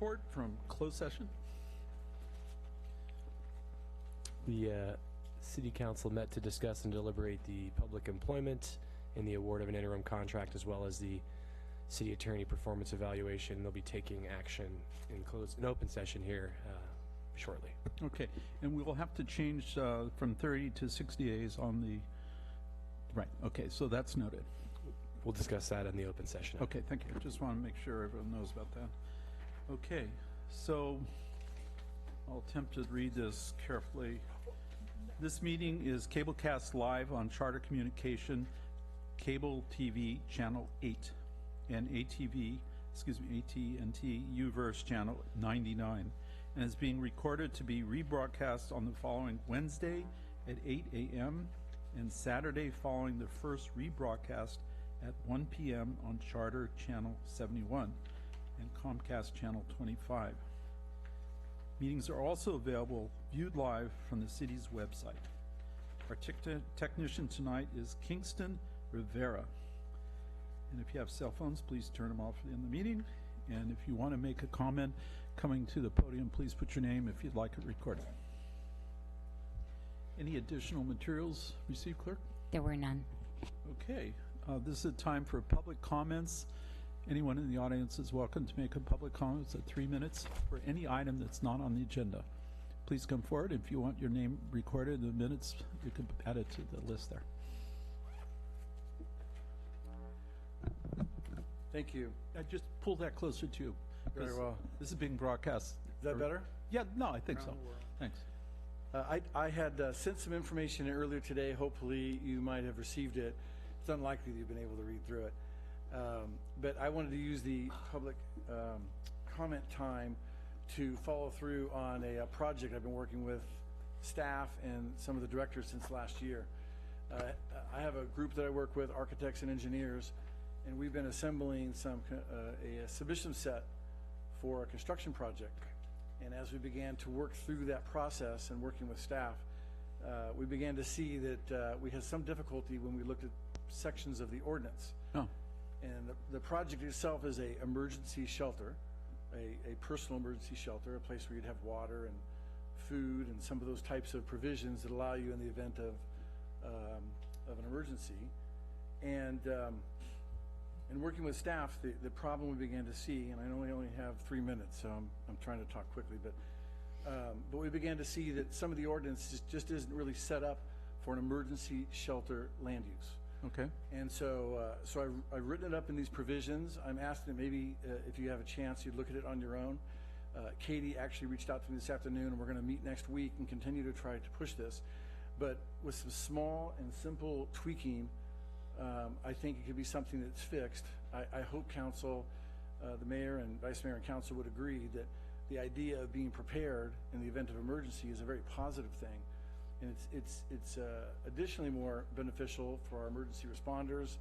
report from closed session. The City Council met to discuss and deliberate the public employment and the award of an interim contract, as well as the City Attorney performance evaluation. They'll be taking action in open session here shortly. Okay, and we will have to change from 30 to 60 days on the, right, okay, so that's noted. We'll discuss that in the open session. Okay, thank you. Just want to make sure everyone knows about that. Okay, so I'll attempt to read this carefully. This meeting is cablecast live on Charter Communication Cable TV Channel 8 and AT&T UVerse Channel 99, and is being recorded to be rebroadcast on the following Wednesday at 8 a.m. and Saturday following the first rebroadcast at 1 p.m. on Charter Channel 71 and Comcast Channel 25. Meetings are also available viewed live from the city's website. Our technician tonight is Kingston Rivera. And if you have cell phones, please turn them off in the meeting. And if you want to make a comment coming to the podium, please put your name if you'd like it recorded. Any additional materials received, clerk? There were none. Okay, this is a time for public comments. Anyone in the audience is welcome to make a public comment. It's at 3 minutes for any item that's not on the agenda. Please come forward. If you want your name recorded in the minutes, you can add it to the list there. Thank you. I just pull that closer to you. Very well. This is being broadcast. Is that better? Yeah, no, I think so. Thanks. I had sent some information earlier today. Hopefully you might have received it. It's unlikely that you've been able to read through it. But I wanted to use the public comment time to follow through on a project I've been working with staff and some of the directors since last year. I have a group that I work with, architects and engineers, and we've been assembling a submission set for a construction project. And as we began to work through that process and working with staff, we began to see that we had some difficulty when we looked at sections of the ordinance. Oh. And the project itself is a emergency shelter, a personal emergency shelter, a place where you'd have water and food and some of those types of provisions that allow you in the event of an emergency. And working with staff, the problem we began to see, and I only have 3 minutes, so I'm trying to talk quickly, but we began to see that some of the ordinance just isn't really set up for an emergency shelter land use. Okay. And so I've written it up in these provisions. I'm asking that maybe if you have a chance, you'd look at it on your own. Katie actually reached out to me this afternoon, and we're going to meet next week and continue to try to push this. But with some small and simple tweaking, I think it could be something that's fixed. I hope council, the mayor and vice mayor and council would agree that the idea of being prepared in the event of emergency is a very positive thing. And it's additionally more beneficial for our emergency responders,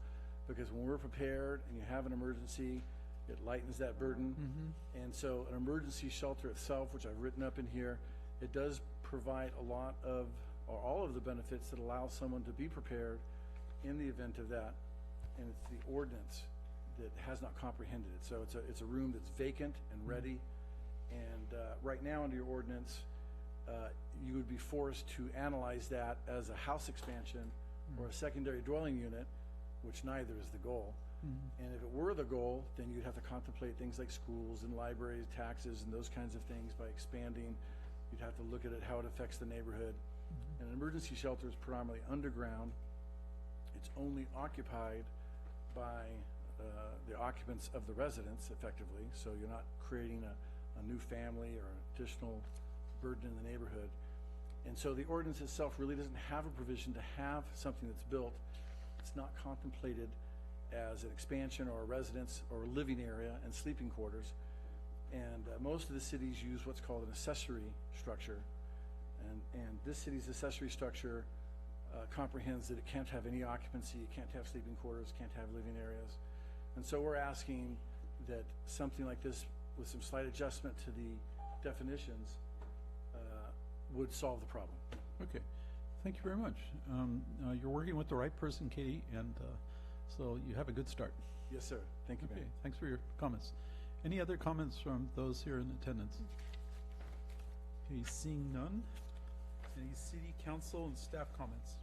because when we're prepared and you have an emergency, it lightens that burden. Mm-hmm. And so an emergency shelter itself, which I've written up in here, it does provide a lot of, or all of the benefits that allow someone to be prepared in the event of that. And it's the ordinance that has not comprehended it. So it's a room that's vacant and ready. And right now under your ordinance, you would be forced to analyze that as a house expansion or a secondary dwelling unit, which neither is the goal. Mm-hmm. And if it were the goal, then you'd have to contemplate things like schools and libraries, taxes, and those kinds of things by expanding. You'd have to look at it, how it affects the neighborhood. Mm-hmm. And an emergency shelter is predominantly underground. It's only occupied by the occupants of the residents, effectively, so you're not creating a new family or an additional burden in the neighborhood. And so the ordinance itself really doesn't have a provision to have something that's built. It's not contemplated as an expansion or a residence or a living area and sleeping quarters. And most of the cities use what's called an accessory structure. And this city's accessory structure comprehends that it can't have any occupancy, it can't have sleeping quarters, can't have living areas. And so we're asking that something like this, with some slight adjustment to the definitions, would solve the problem. Okay, thank you very much. You're working with the right person, Katie, and so you have a good start. Yes, sir. Thank you. Okay, thanks for your comments. Any other comments from those here in attendance? Okay, seeing none. Any city council and staff comments?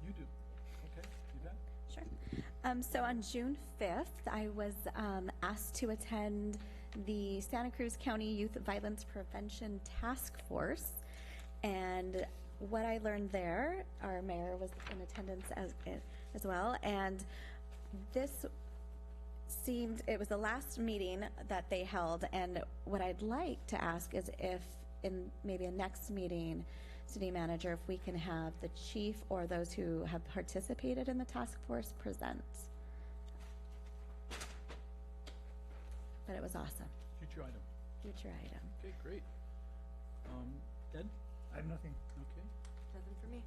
You do. Okay, Yvette? Sure. So on June 5th, I was asked to attend the Santa Cruz County Youth Violence Prevention Task Force. And what I learned there, our mayor was in attendance as well. And this it was the last meeting that they held. And what I'd like to ask is if in maybe a next meeting, city manager, if we can have the chief or those who have participated in the task force present. But it was awesome. Future item. Future item. Okay, great. Ed? I have nothing. Okay. Nothing for me.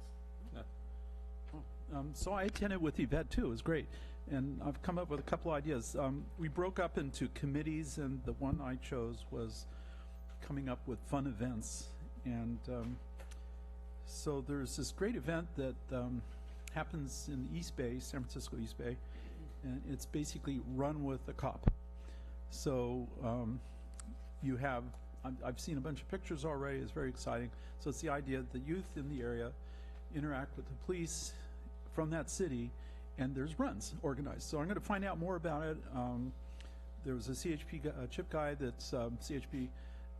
So I attended with Yvette too. It was great. And I've come up with a couple ideas. We broke up into committees, and the one I chose was coming up with fun events. And so there's this great event that happens in the East Bay, San Francisco East Bay, and it's basically Run with a Cop. So you have, I've seen a bunch of pictures already. It's very exciting. So it's the idea that the youth in the area interact with the police from that city, and there's runs organized. So I'm going to find out more about it. There was a CHP chip guy that's CHP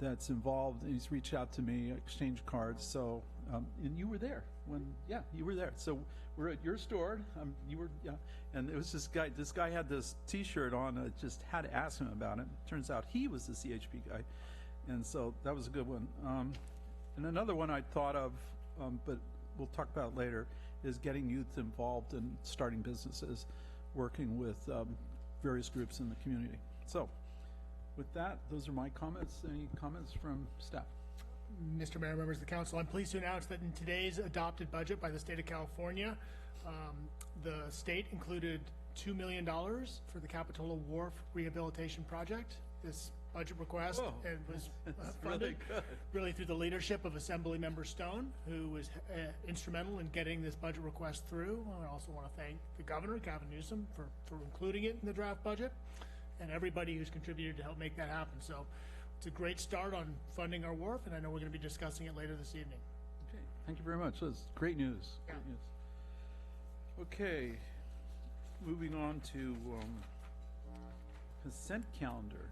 that's involved, and he's reached out to me, exchanged cards. So and you were there when, yeah, you were there. So we're at your store. You were, yeah, and it was this guy. This guy had this T-shirt on. I just had to ask him about it. Turns out he was the CHP guy, and so that was a good one. And another one I thought of, but we'll talk about later, is getting youth involved in starting businesses, working with various groups in the community. So with that, those are my comments. Any comments from staff? Mr. Mayor, members of the council, I'm pleased to announce that in today's adopted budget by the state of California, the state included $2 million for the Capitola Wharf Rehabilitation Project. This budget request and was funded really through the leadership of Assembly Member Stone, who was instrumental in getting this budget request through. I also want to thank the governor, Gavin Newsom, for including it in the draft budget, and everybody who's contributed to help make that happen. So it's a great start on funding our wharf, and I know we're going to be discussing it later this evening. Okay, thank you very much. That's great news. Yeah. Great news. Okay, moving on to consent calendar.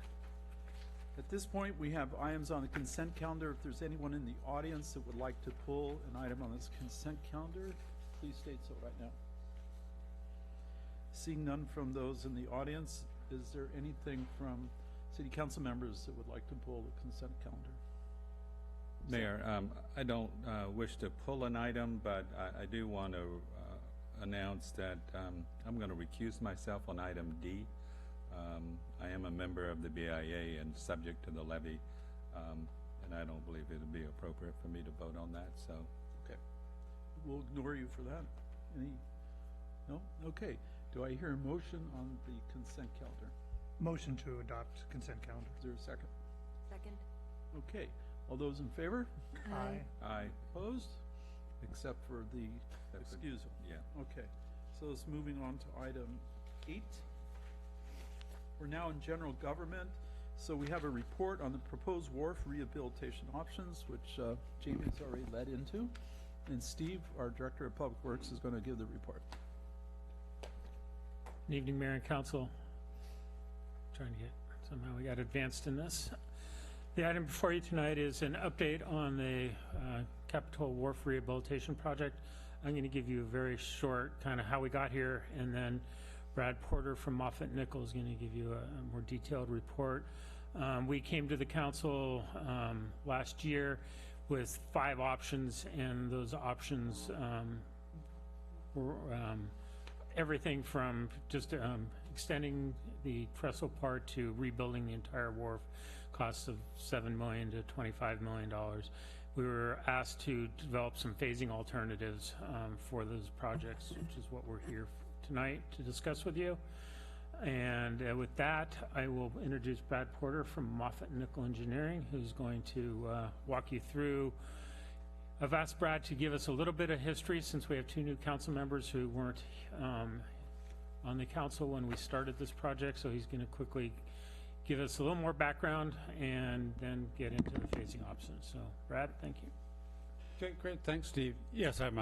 At this point, we have items on the consent calendar. If there's anyone in the audience that would like to pull an item on this consent calendar, please state so right now. Seeing none from those in the audience, is there anything from city council members that would like to pull the consent calendar? Mayor, I don't wish to pull an item, but I do want to announce that I'm going to recuse myself on item D. I am a member of the BIA and subject to the levy, and I don't believe it would be appropriate for me to vote on that. So, okay, we'll ignore you for that. Any? No? Okay. Do I hear a motion on the consent calendar? Motion to adopt consent calendar. Is there a second? Second. Okay. All those in favor? Aye. aye. Opposed? Except for the excusal. Yeah. Okay. So it's moving on to item 8. We're now in general government. So we have a report on the proposed wharf rehabilitation options, which Jamie's already led into. And Steve, our Director of Public Works, is going to give the report. Good evening, Mayor and Council. Trying to get, somehow we got advanced in this. The item before you tonight is an update on the Capitola Wharf Rehabilitation Project. I'm going to give you a very short kind of how we got here, and then Brad Porter from Moffitt Nichols is going to give you a more detailed report. We came to the council last year with 5 options, and those options were everything from just extending the trestle part to rebuilding the entire wharf, costs of $7 million to $25 million. We were asked to develop some phasing alternatives for those projects, which is what we're here tonight to discuss with you. And with that, I will introduce Brad Porter from Moffitt Nickel Engineering, who's going to walk you through. I've asked Brad to give us a little bit of history, since we have 2 new council members who weren't on the council when we started this project, so he's going to quickly give us a little more background and then get into the phasing options. So, Brad, thank you. Okay, great. Thanks, Steve. Yes, I'm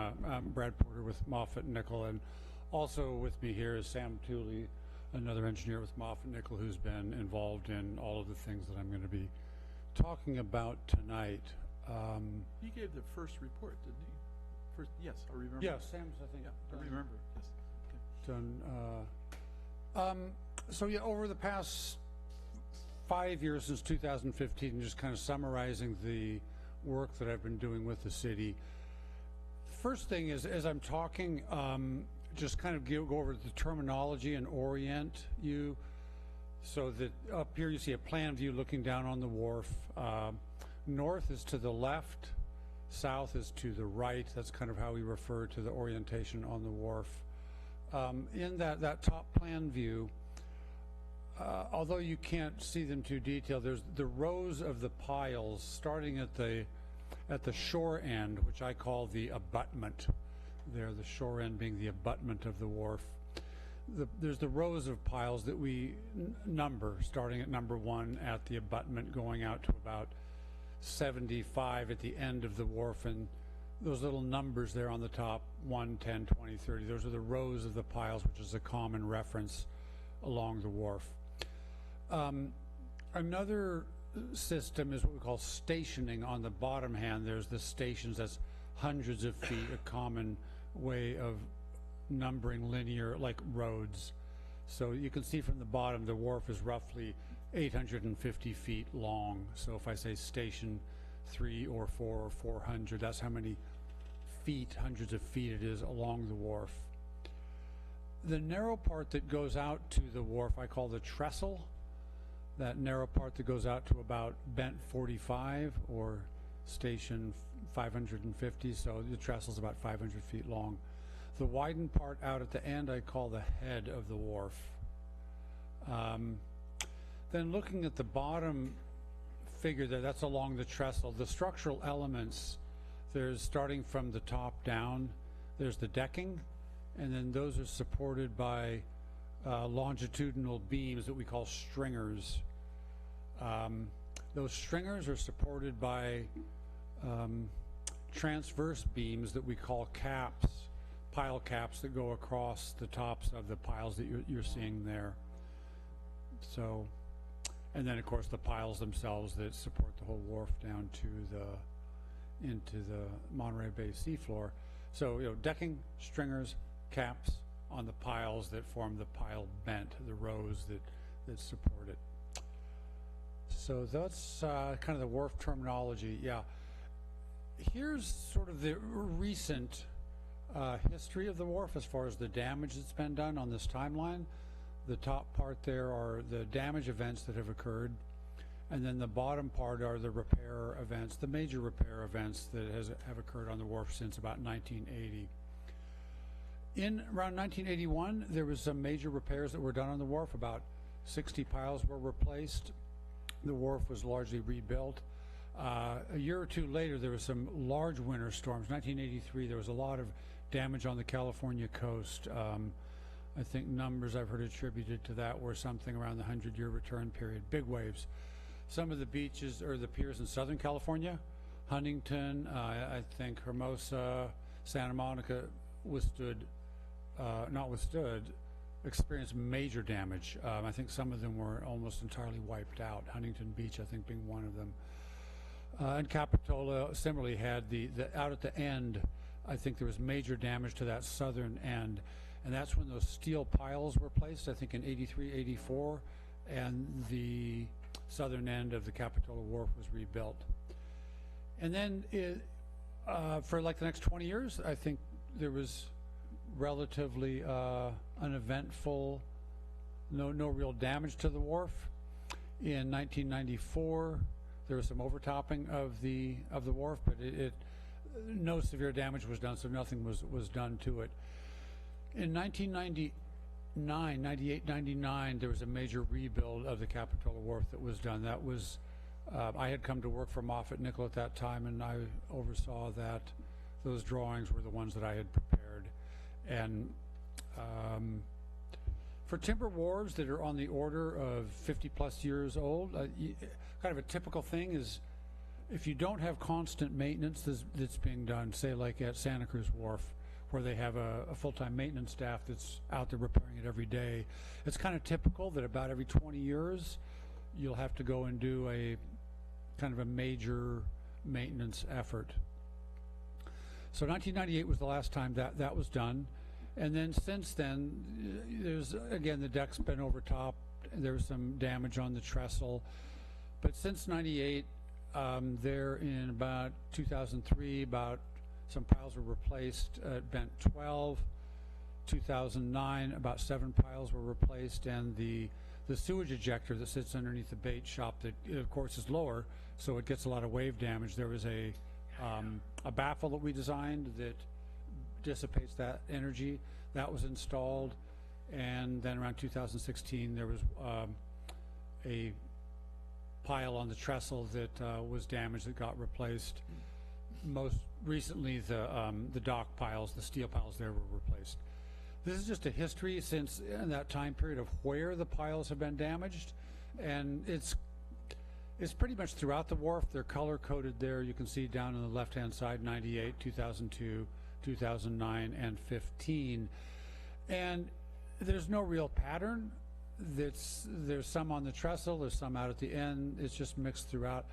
Brad Porter with Moffett Nickel, and also with me here is Sam Tooley, another engineer with Moffett Nickel, who's been involved in all of the things that I'm going to be talking about tonight. He gave the first report, didn't he? First, yes, I remember. Yeah, Sam's, I think. Yeah, I remember, yes. Done. So yeah, over the past 5 years since 2015, just kind of summarizing the work that I've been doing with the city. First thing is, as I'm talking, just kind of go over the terminology and orient you, so that up here you see a plan view looking down on the wharf. North is to the left, south is to the right. That's kind of how we refer to the orientation on the wharf. In that top plan view, although you can't see them too detailed, there's the rows of the piles starting at the shore end, which I call the abutment. There, the shore end being the abutment of the wharf. There's the rows of piles that we number, starting at number 1 at the abutment, going out to about 75 at the end of the wharf, and those little numbers there on the top, 1, 10, 20, 30, those are the rows of the piles, which is a common reference along the wharf. Another system is what we call stationing. On the bottom hand, there's the stations. That's hundreds of feet, a common way of numbering linear, like roads. So you can see from the bottom, the wharf is roughly 850 feet long. So if I say station 3 or 4 or 400, that's how many feet, hundreds of feet it is along the wharf. The narrow part that goes out to the wharf, I call the trestle. That narrow part that goes out to about bent 45 or station 550, so the trestle's about 500 feet long. The widened part out at the end I call the head of the wharf. Then looking at the bottom figure there, that's along the trestle. The structural elements, there's starting from the top down, there's the decking, and then those are supported by longitudinal beams that we call stringers. Those stringers are supported by transverse beams that we call caps, pile caps that go across the tops of the piles that you're seeing there. So, and then of course the piles themselves that support the whole wharf down to into the Monterey Bay seafloor. So, you know, decking, stringers, caps on the piles that form the pile bent, the rows that support it. So that's kind of the wharf terminology. Yeah. Here's sort of the recent history of the wharf as far as the damage that's been done on this timeline. The top part there are the damage events that have occurred, and then the bottom part are the repair events, the major repair events that have occurred on the wharf since about 1980. In around 1981, there was some major repairs that were done on the wharf. About 60 piles were replaced. The wharf was largely rebuilt. A year or two later, there was some large winter storms. 1983, there was a lot of damage on the California coast. I think numbers I've heard attributed to that were something around the 100-year return period. Big waves. Some of the beaches or the piers in Southern California, Huntington, I think Hermosa, Santa Monica experienced major damage. I think some of them were almost entirely wiped out. Huntington Beach, I think, being one of them. And Capitola similarly had the out at the end, I think there was major damage to that southern end. And that's when those steel piles were placed, I think in 83, 84, and the southern end of the Capitola Wharf was rebuilt. And then for like the next 20 years, I think there was relatively uneventful, no real damage to the wharf. In 1994, there was some overtopping of the wharf, but no severe damage was done, so nothing was done to it. In 1999, 98, 99, there was a major rebuild of the Capitola Wharf that was done. That was, I had come to work for Moffett Nickel at that time, and I oversaw that. Those drawings were the ones that I had prepared. And For timber wharves that are on the order of 50-plus years old, kind of a typical thing is if you don't have constant maintenance that's being done, say like at Santa Cruz Wharf, where they have a full-time maintenance staff that's out there repairing it every day, it's kind of typical that about every 20 years you'll have to go and do a kind of a major maintenance effort. So 1998 was the last time that was done. And then since then, there's, again, the deck's been overtopped. There's some damage on the trestle. But since 98, there in about 2003, about some piles were replaced at Bent 12. 2009, about 7 piles were replaced, and the sewage ejector that sits underneath the bait shop that, of course, is lower, so it gets a lot of wave damage. There was a baffle that we designed that dissipates that energy. That was installed, and then around 2016 there was a pile on the trestle that was damaged that got replaced. Most recently the dock piles, the steel piles there were replaced. This is just a history since in that time period of where the piles have been damaged, and it's pretty much throughout the wharf. They're color coded there. You can see down on the left hand side 98, 2002, 2009, and 15. And there's no real pattern. There's some on the trestle, there's some out at the end. It's just mixed throughout.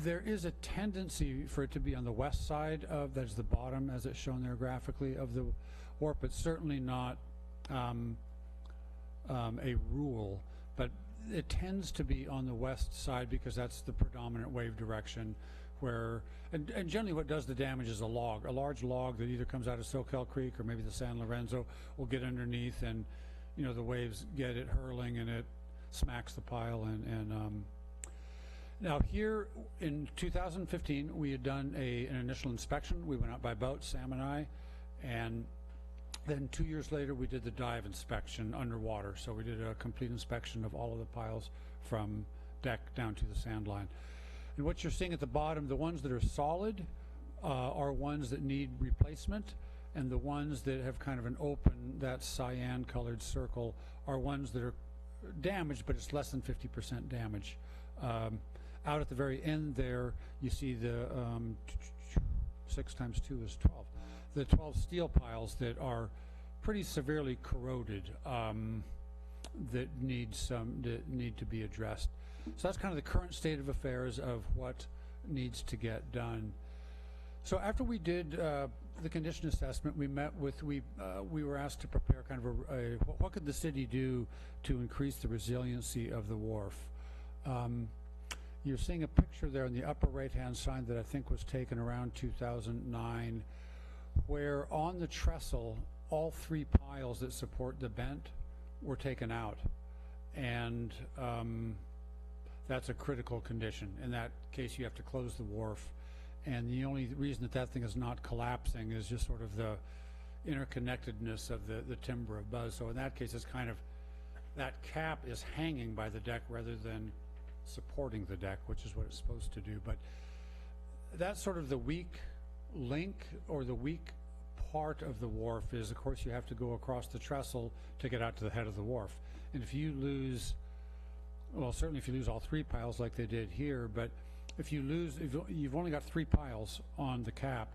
There is a tendency for it to be on the west side of, that's the bottom as it's shown there graphically, of the wharf, but certainly not a rule. But it tends to be on the west side because that's the predominant wave direction, where and generally what does the damage is a large log that either comes out of Soquel Creek or maybe the San Lorenzo will get underneath, and you know the waves get it hurling and it smacks the pile. And now here in 2015 we had done an initial inspection. We went out by boat, Sam and I, and then 2 years later we did the dive inspection underwater. So we did a complete inspection of all of the piles from deck down to the sand line. And what you're seeing at the bottom, the ones that are solid are ones that need replacement, and the ones that have kind of an open, that cyan colored circle, are ones that are damaged, but it's less than 50% damage. Out at the very end there, you see the 6 times 2 is 12. The 12 steel piles that are pretty severely corroded, that need to be addressed. So that's kind of the current state of affairs of what needs to get done. So after we did the condition assessment, we met with, we were asked to prepare kind of what could the city do to increase the resiliency of the wharf. You're seeing a picture there in the upper right-hand side that I think was taken around 2009, where on the trestle, all 3 piles that support the bent were taken out. And that's a critical condition. In that case, you have to close the wharf. And the only reason that thing is not collapsing is just sort of the interconnectedness of the timber above. So in that case, it's kind of, that cap is hanging by the deck rather than supporting the deck, which is what it's supposed to do. But that's sort of the weak link, or the weak part of the wharf is, of course, you have to go across the trestle to get out to the head of the wharf. And if you lose, well, certainly if you lose all 3 piles like they did here, but if you lose, if you've only got 3 piles on the cap,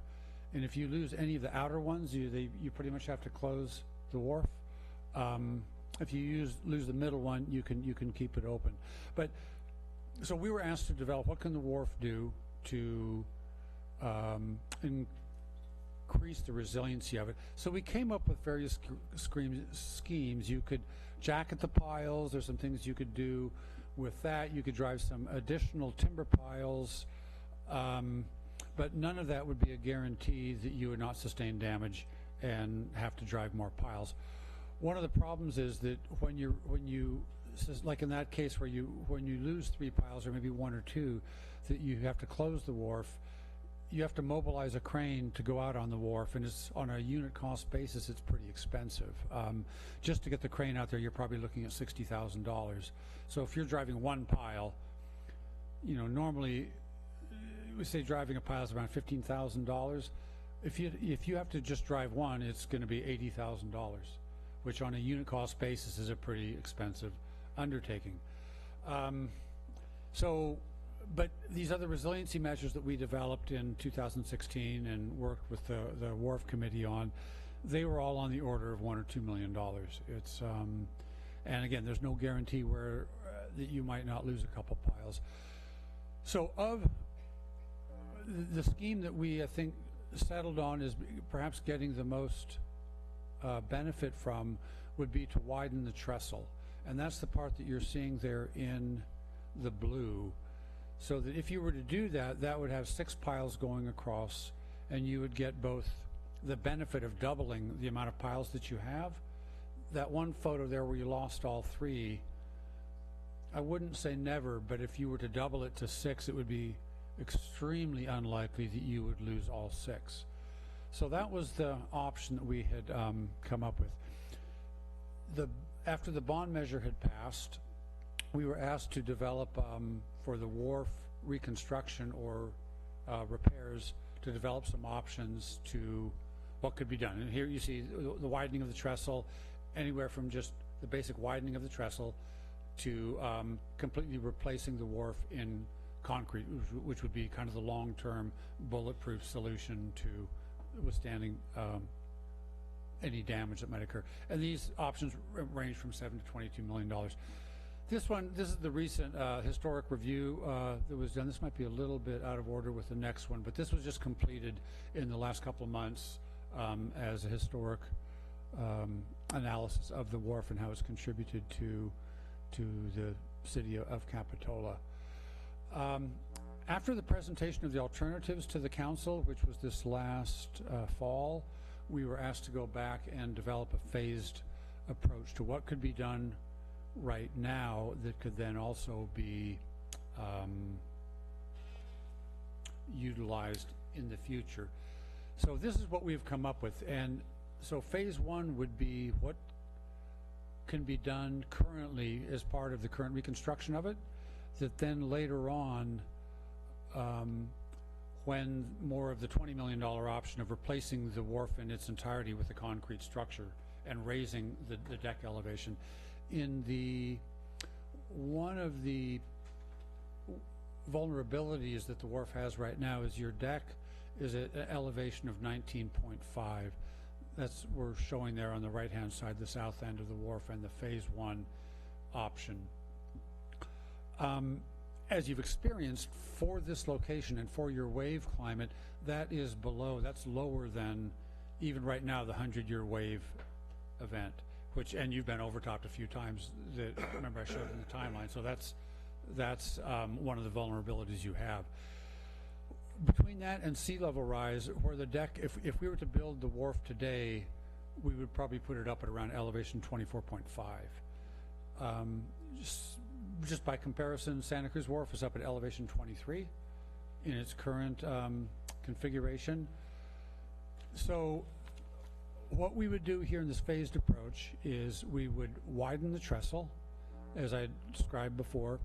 and if you lose any of the outer ones, you pretty much have to close the wharf. If you lose the middle one, you can keep it open. But so we were asked to develop, what can the wharf do to increase the resiliency of it. So we came up with various schemes. You could jacket the piles. There's some things you could do with that. You could drive some additional timber piles, but none of that would be a guarantee that you would not sustain damage and have to drive more piles. One of the problems is that when you like in that case where when you lose 3 piles or maybe 1 or 2, that you have to close the wharf, you have to mobilize a crane to go out on the wharf, and it's on a unit cost basis, it's pretty expensive. Just to get the crane out there, you're probably looking at $60,000. So if you're driving 1 pile, you know, normally we say driving a pile is around $15,000. If you have to just drive 1, it's going to be $80,000, which on a unit cost basis is a pretty expensive undertaking. But these other resiliency measures that we developed in 2016 and worked with the Wharf Committee on, they were all on the order of $1 or $2 million. It's and again, there's no guarantee where that you might not lose a couple piles. So of the scheme that we, I think, settled on is perhaps getting the most benefit from would be to widen the trestle, and that's the part that you're seeing there in the blue. So that if you were to do that, that would have 6 piles going across, and you would get both the benefit of doubling the amount of piles that you have. That one photo there where you lost all 3, I wouldn't say never, but if you were to double it to 6, it would be extremely unlikely that you would lose all 6. So that was the option that we had come up with. After the bond measure had passed, we were asked to develop for the wharf reconstruction or repairs, to develop some options to what could be done. And here you see the widening of the trestle, anywhere from just the basic widening of the trestle to completely replacing the wharf in concrete, which would be kind of the long-term bulletproof solution to withstanding any damage that might occur. And these options range from $7 to $22 million. This is the recent historic review that was done. This might be a little bit out of order with the next one, but this was just completed in the last couple of months as a historic analysis of the wharf and how it's contributed to the city of Capitola. After the presentation of the alternatives to the council, which was this last fall, we were asked to go back and develop a phased approach to what could be done right now that could then also be utilized in the future. So this is what we've come up with, and so phase 1 would be what can be done currently as part of the current reconstruction of it, that then later on, when more of the $20 million option of replacing the wharf in its entirety with a concrete structure and raising the deck elevation. One of the vulnerabilities that the wharf has right now is your deck is at an elevation of 19.5. That's we're showing there on the right hand side, the south end of the wharf and the phase 1 option. As you've experienced for this location and for your wave climate, that's lower than even right now the 100-year wave event, and you've been overtopped a few times, remember I showed in the timeline, so that's one of the vulnerabilities you have. Between that and sea level rise, where the deck, if we were to build the wharf today, we would probably put it up at around elevation 24.5. Just by comparison, Santa Cruz Wharf is up at elevation 23 in its current configuration. So what we would do here in this phased approach is we would widen the trestle, as I described before,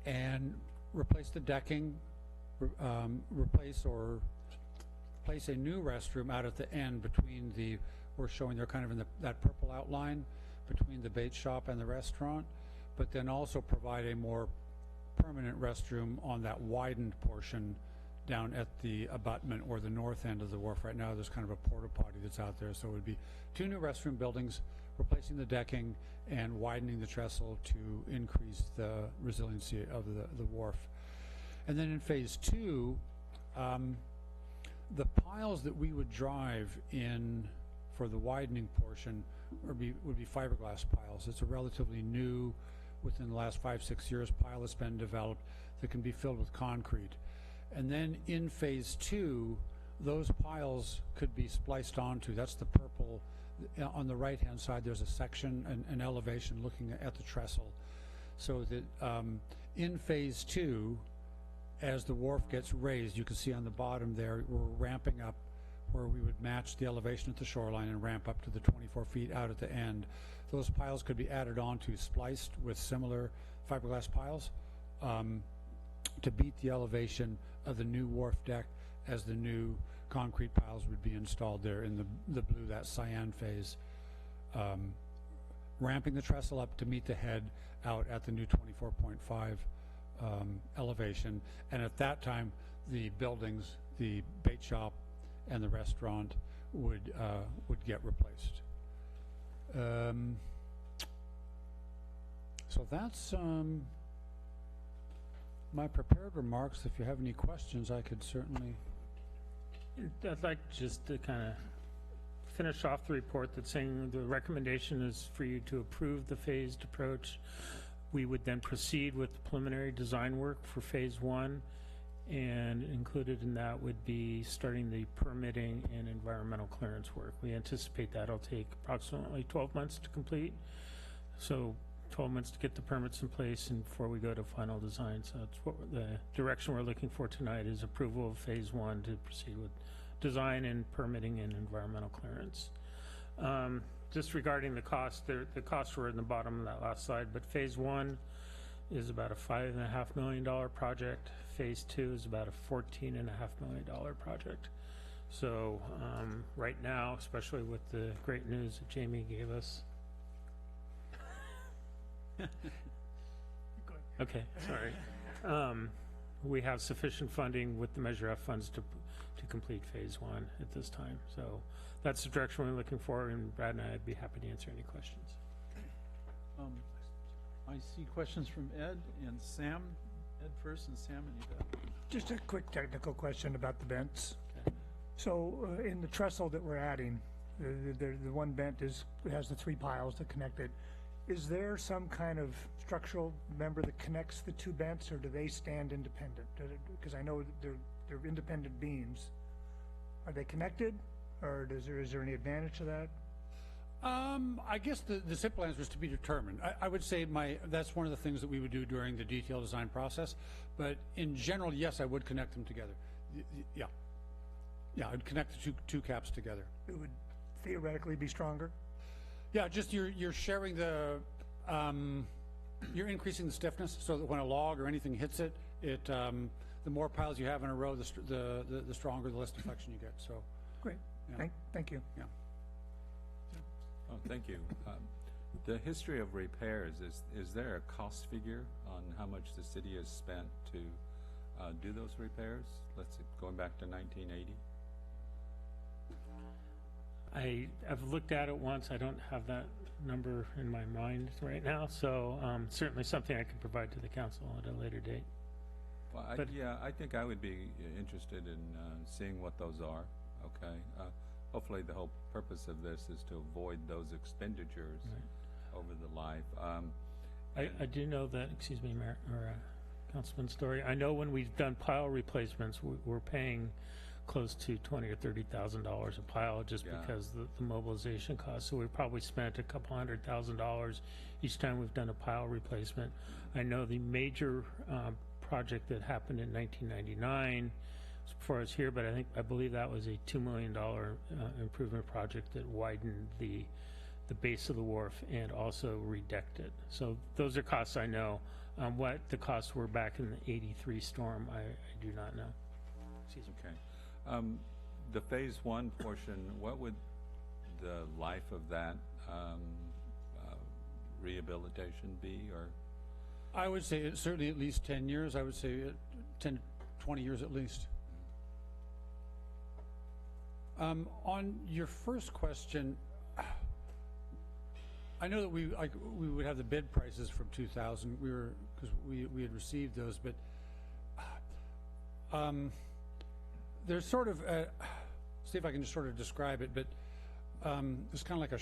and replace the decking, place a new restroom out at the end between we're showing they're kind of in that purple outline between the bait shop and the restaurant, but then also provide a more permanent restroom on that widened portion down at the abutment or the north end of the wharf. Right now there's kind of a porta potty that's out there, so it would be 2 new restroom buildings, replacing the decking and widening the trestle to increase the resiliency of the wharf. And then in phase 2, the piles that we would drive in for the widening portion would be fiberglass piles. It's a relatively new, within the last 5-6 years, pile that's been developed that can be filled with concrete. And then in phase 2, those piles could be spliced onto, that's the purple, on the right hand side there's a section, an elevation looking at the trestle. So that in phase 2, as the wharf gets raised, you can see on the bottom there, we're ramping up where we would match the elevation at the shoreline and ramp up to the 24 feet out at the end. Those piles could be added on to, spliced with similar fiberglass piles to beat the elevation of the new wharf deck as the new concrete piles would be installed there in the blue, that cyan phase ramping the trestle up to meet the head out at the new 24.5 elevation. And at that time, the buildings, the bait shop and the restaurant would get replaced. So that's my prepared remarks. If you have any questions, I could certainly. I'd like just to kind of finish off the report that's saying the recommendation is for you to approve the phased approach. We would then proceed with the preliminary design work for phase 1, and included in that would be starting the permitting and environmental clearance work. We anticipate that'll take approximately 12 months to complete. So 12 months to get the permits in place and before we go to final design. So that's what the direction we're looking for tonight is approval of phase 1 to proceed with design and permitting and environmental clearance. Just regarding the cost, the costs were in the bottom of that last slide, but phase 1 is about a $5.5 million project. Phase 2 is about a $14.5 million project. So right now, especially with the great news that Jamie gave us. Okay, sorry. We have sufficient funding with the Measure F funds to complete phase 1 at this time. So that's the direction we're looking for, and Brad and I'd be happy to answer any questions. I see questions from Ed and Sam. Ed first and Sam and Yvette. Just a quick technical question about the vents. Okay. So in the trestle that we're adding, the one vent has the 3 piles that connect it. Is there some kind of structural member that connects the 2 vents, or do they stand independent? Because I know they're independent beams. Are they connected, or is there any advantage to that? I guess the simple answer is to be determined. I would say that's one of the things that we would do during the detailed design process. But in general, yes, I would connect them together. Yeah, I'd connect the two caps together. It would theoretically be stronger? Yeah, just you're sharing you're increasing the stiffness so that when a log or anything hits it, the more piles you have in a row, the stronger, the less deflection you get. So great. Yeah. Thank you. Yeah. Oh, thank you. The history of repairs, is there a cost figure on how much the city has spent to do those repairs? Let's see, going back to 1980? I've looked at it once. I don't have that number in my mind right now, so certainly something I can provide to the council at a later date. Well, I think I would be interested in seeing what those are. Okay. Hopefully the whole purpose of this is to avoid those expenditures over the life. I do know that, excuse me, Mayor, or Councilman Story, I know when we've done pile replacements, we're paying close to $20,000 or $30,000 a pile just because the mobilization costs. So we've probably spent a couple $100,000 each time we've done a pile replacement. I know the major project that happened in 1999 before I was here, but I believe that was a $2 million improvement project that widened the base of the wharf and also redecked it. So those are costs I know. What the costs were back in the '83 storm, I do not know. Excuse me. Okay. The phase 1 portion, what would the life of that rehabilitation be? Or I would say it's certainly at least 10 years. I would say 10 to 20 years at least. On your first question, I know that we would have the bid prices from 2000. Because we had received those, but there's sort of see if I can just sort of describe it. But it's kind of like a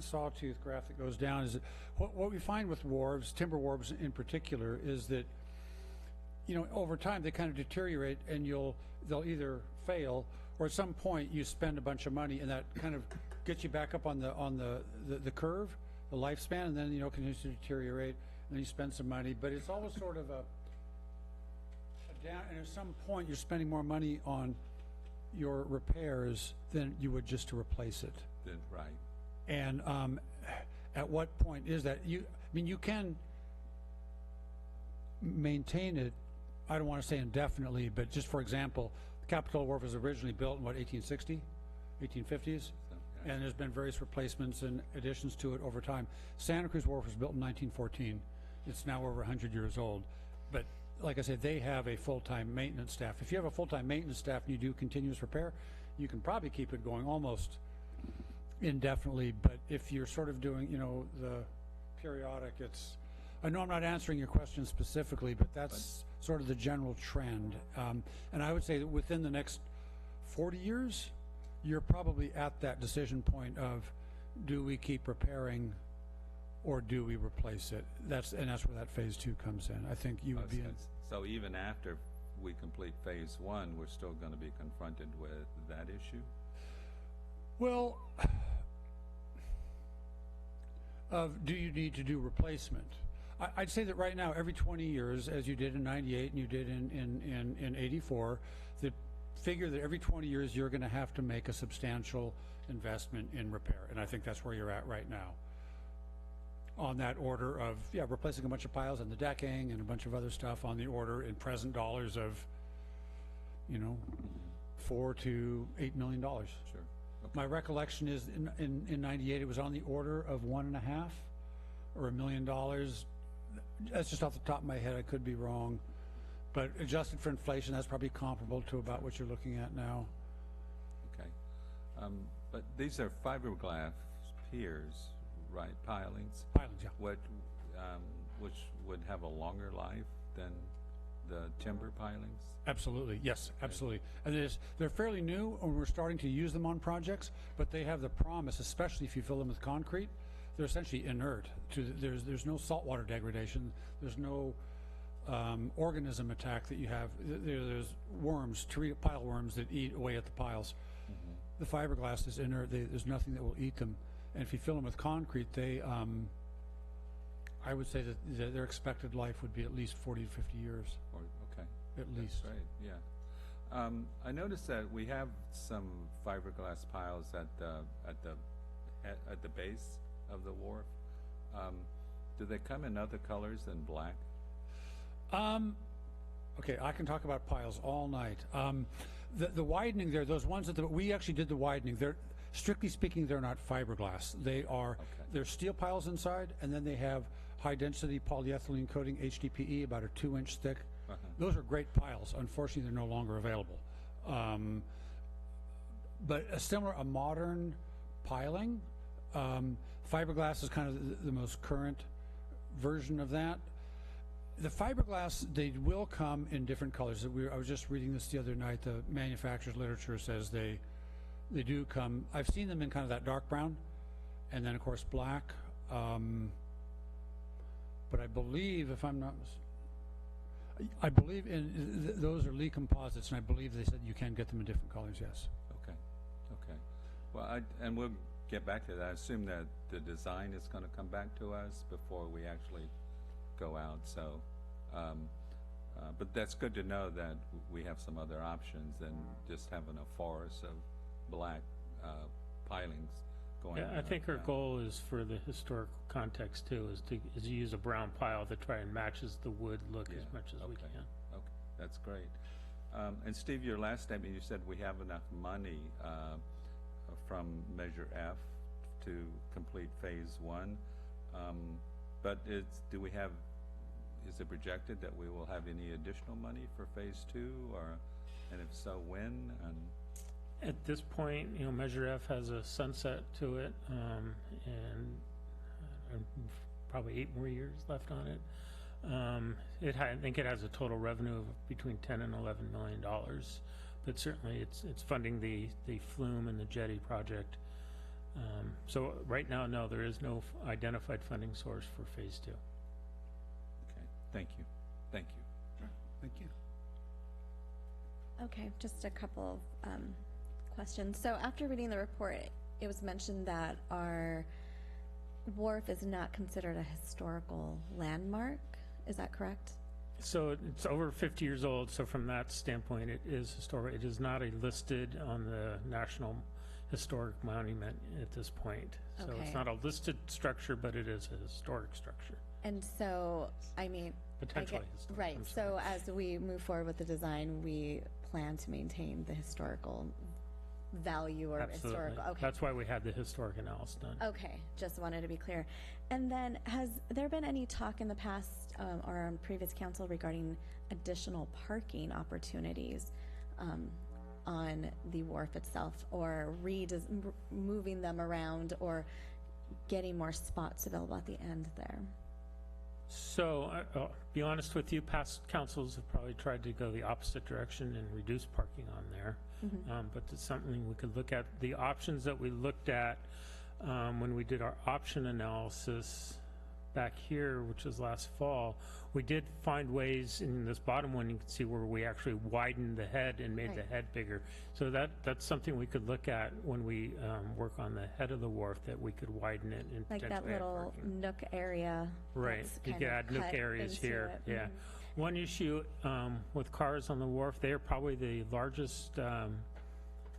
sawtooth graph that goes down. Is that what we find with wharves, timber wharves in particular, is that over time they kind of deteriorate, and they'll either fail, or at some point you spend a bunch of money, and that kind of gets you back up on the curve, the lifespan, and then continues to deteriorate, and then you spend some money, but it's always sort of a down, and at some point you're spending more money on your repairs than you would just to replace it. Right. And at what point is that? You can maintain it, I don't want to say indefinitely, but just for example, the Capitola Wharf was originally built in 1860, 1850s? And there's been various replacements and additions to it over time. Santa Cruz Wharf was built in 1914. It's now over 100 years old. But like I said, they have a full-time maintenance staff. If you have a full-time maintenance staff and you do continuous repair, you can probably keep it going almost indefinitely. But if you're sort of doing, you know, the periodic, it's, I know I'm not answering your question specifically, but that's sort of the general trend. And I would say that within the next 40 years, you're probably at that decision point of, do we keep repairing or do we replace it? That's where that phase 2 comes in. I think you would be in. So even after we complete phase 1, we're still going to be confronted with that issue? Well, do you need to do replacement? I'd say that right now, every 20 years, as you did in 98 and you did in 84, the figure that every 20 years you're going to have to make a substantial investment in repair. And I think that's where you're at right now. On that order of, yeah, replacing a bunch of piles and the decking and a bunch of other stuff on the order in present dollars of, you know, $4 to $8 million. Sure. Okay. My recollection is in 98 it was on the order of $1.5 or $1 million. That's just off the top of my head. I could be wrong, but adjusted for inflation, that's probably comparable to about what you're looking at now. Okay. But these are fiberglass piers, right? Pilings? Pilings, yeah. Which would have a longer life than the timber pilings? Absolutely, yes, absolutely. And they're fairly new, and we're starting to use them on projects, but they have the promise, especially if you fill them with concrete, they're essentially inert. There's no saltwater degradation. There's no organism attack that you have. There's worms, pile worms that eat away at the piles. The fiberglass is inert. There's nothing that will eat them. And if you fill them with concrete, I would say that their expected life would be at least 40 to 50 years. Okay. At least. That's right, yeah. I noticed that we have some fiberglass piles at the base of the wharf. Do they come in other colors than black? Okay, I can talk about piles all night. The widening there, those ones that we actually did the widening. They're strictly speaking, they're not fiberglass. They're steel piles inside, and then they have high density polyethylene coating, HDPE, about a 2-inch thick. Those are great piles. Unfortunately, they're no longer available. But a modern piling, fiberglass is kind of the most current version of that. The fiberglass, they will come in different colors. I was just reading this the other night. The manufacturer's literature says they do come. I've seen them in kind of that dark brown, and then of course black. But I believe, if I'm not I believe in those are Lee composites, and I believe they said you can get them in different colors. Yes. Okay. Okay. Well, and we'll get back to that. I assume that the design is going to come back to us before we actually go out. So, but that's good to know that we have some other options than just having a forest of black pilings going. Yeah, I think our goal is for the historical context too, is to use a brown pile that try and matches the wood look as much as we can. Okay, that's great. And Steve, your last statement, you said we have enough money from Measure F to complete phase 1. But is it projected that we will have any additional money for phase 2, and if so, when? And at this point, you know, Measure F has a sunset to it, and probably 8 more years left on it. I think it has a total revenue of between $10 and $11 million, but certainly it's funding the flume and the jetty project. So right now, no, there is no identified funding source for phase 2. Okay, thank you. Thank you. Sure. Thank you. Okay, just a couple of questions. So after reading the report, it was mentioned that our wharf is not considered a historical landmark. Is that correct? So it's over 50 years old, so from that standpoint, it is historic. It is not listed on the National Historic Monument at this point. So it's not a listed structure, but it is a historic structure. And so, I mean, Potentially historic. right. So as we move forward with the design, we plan to maintain the historical value or Absolutely. historical? Okay. That's why we had the historic analysis done. Okay, just wanted to be clear. And then, has there been any talk in the past or on previous council regarding additional parking opportunities on the wharf itself, or moving them around, or getting more spots available at the end there? So, I'll be honest with you, past councils have probably tried to go the opposite direction and reduce parking on there. But it's something we could look at. The options that we looked at when we did our option analysis back here, which was last fall, we did find ways in this bottom one, you can see where we actually widened the head and made the head bigger. So that's something we could look at when we work on the head of the wharf, that we could widen it and Like that potentially add little parking. nook area. Right, that's you kind could of add nook cut areas into here, it. yeah. One issue with cars on the wharf, they are probably the largest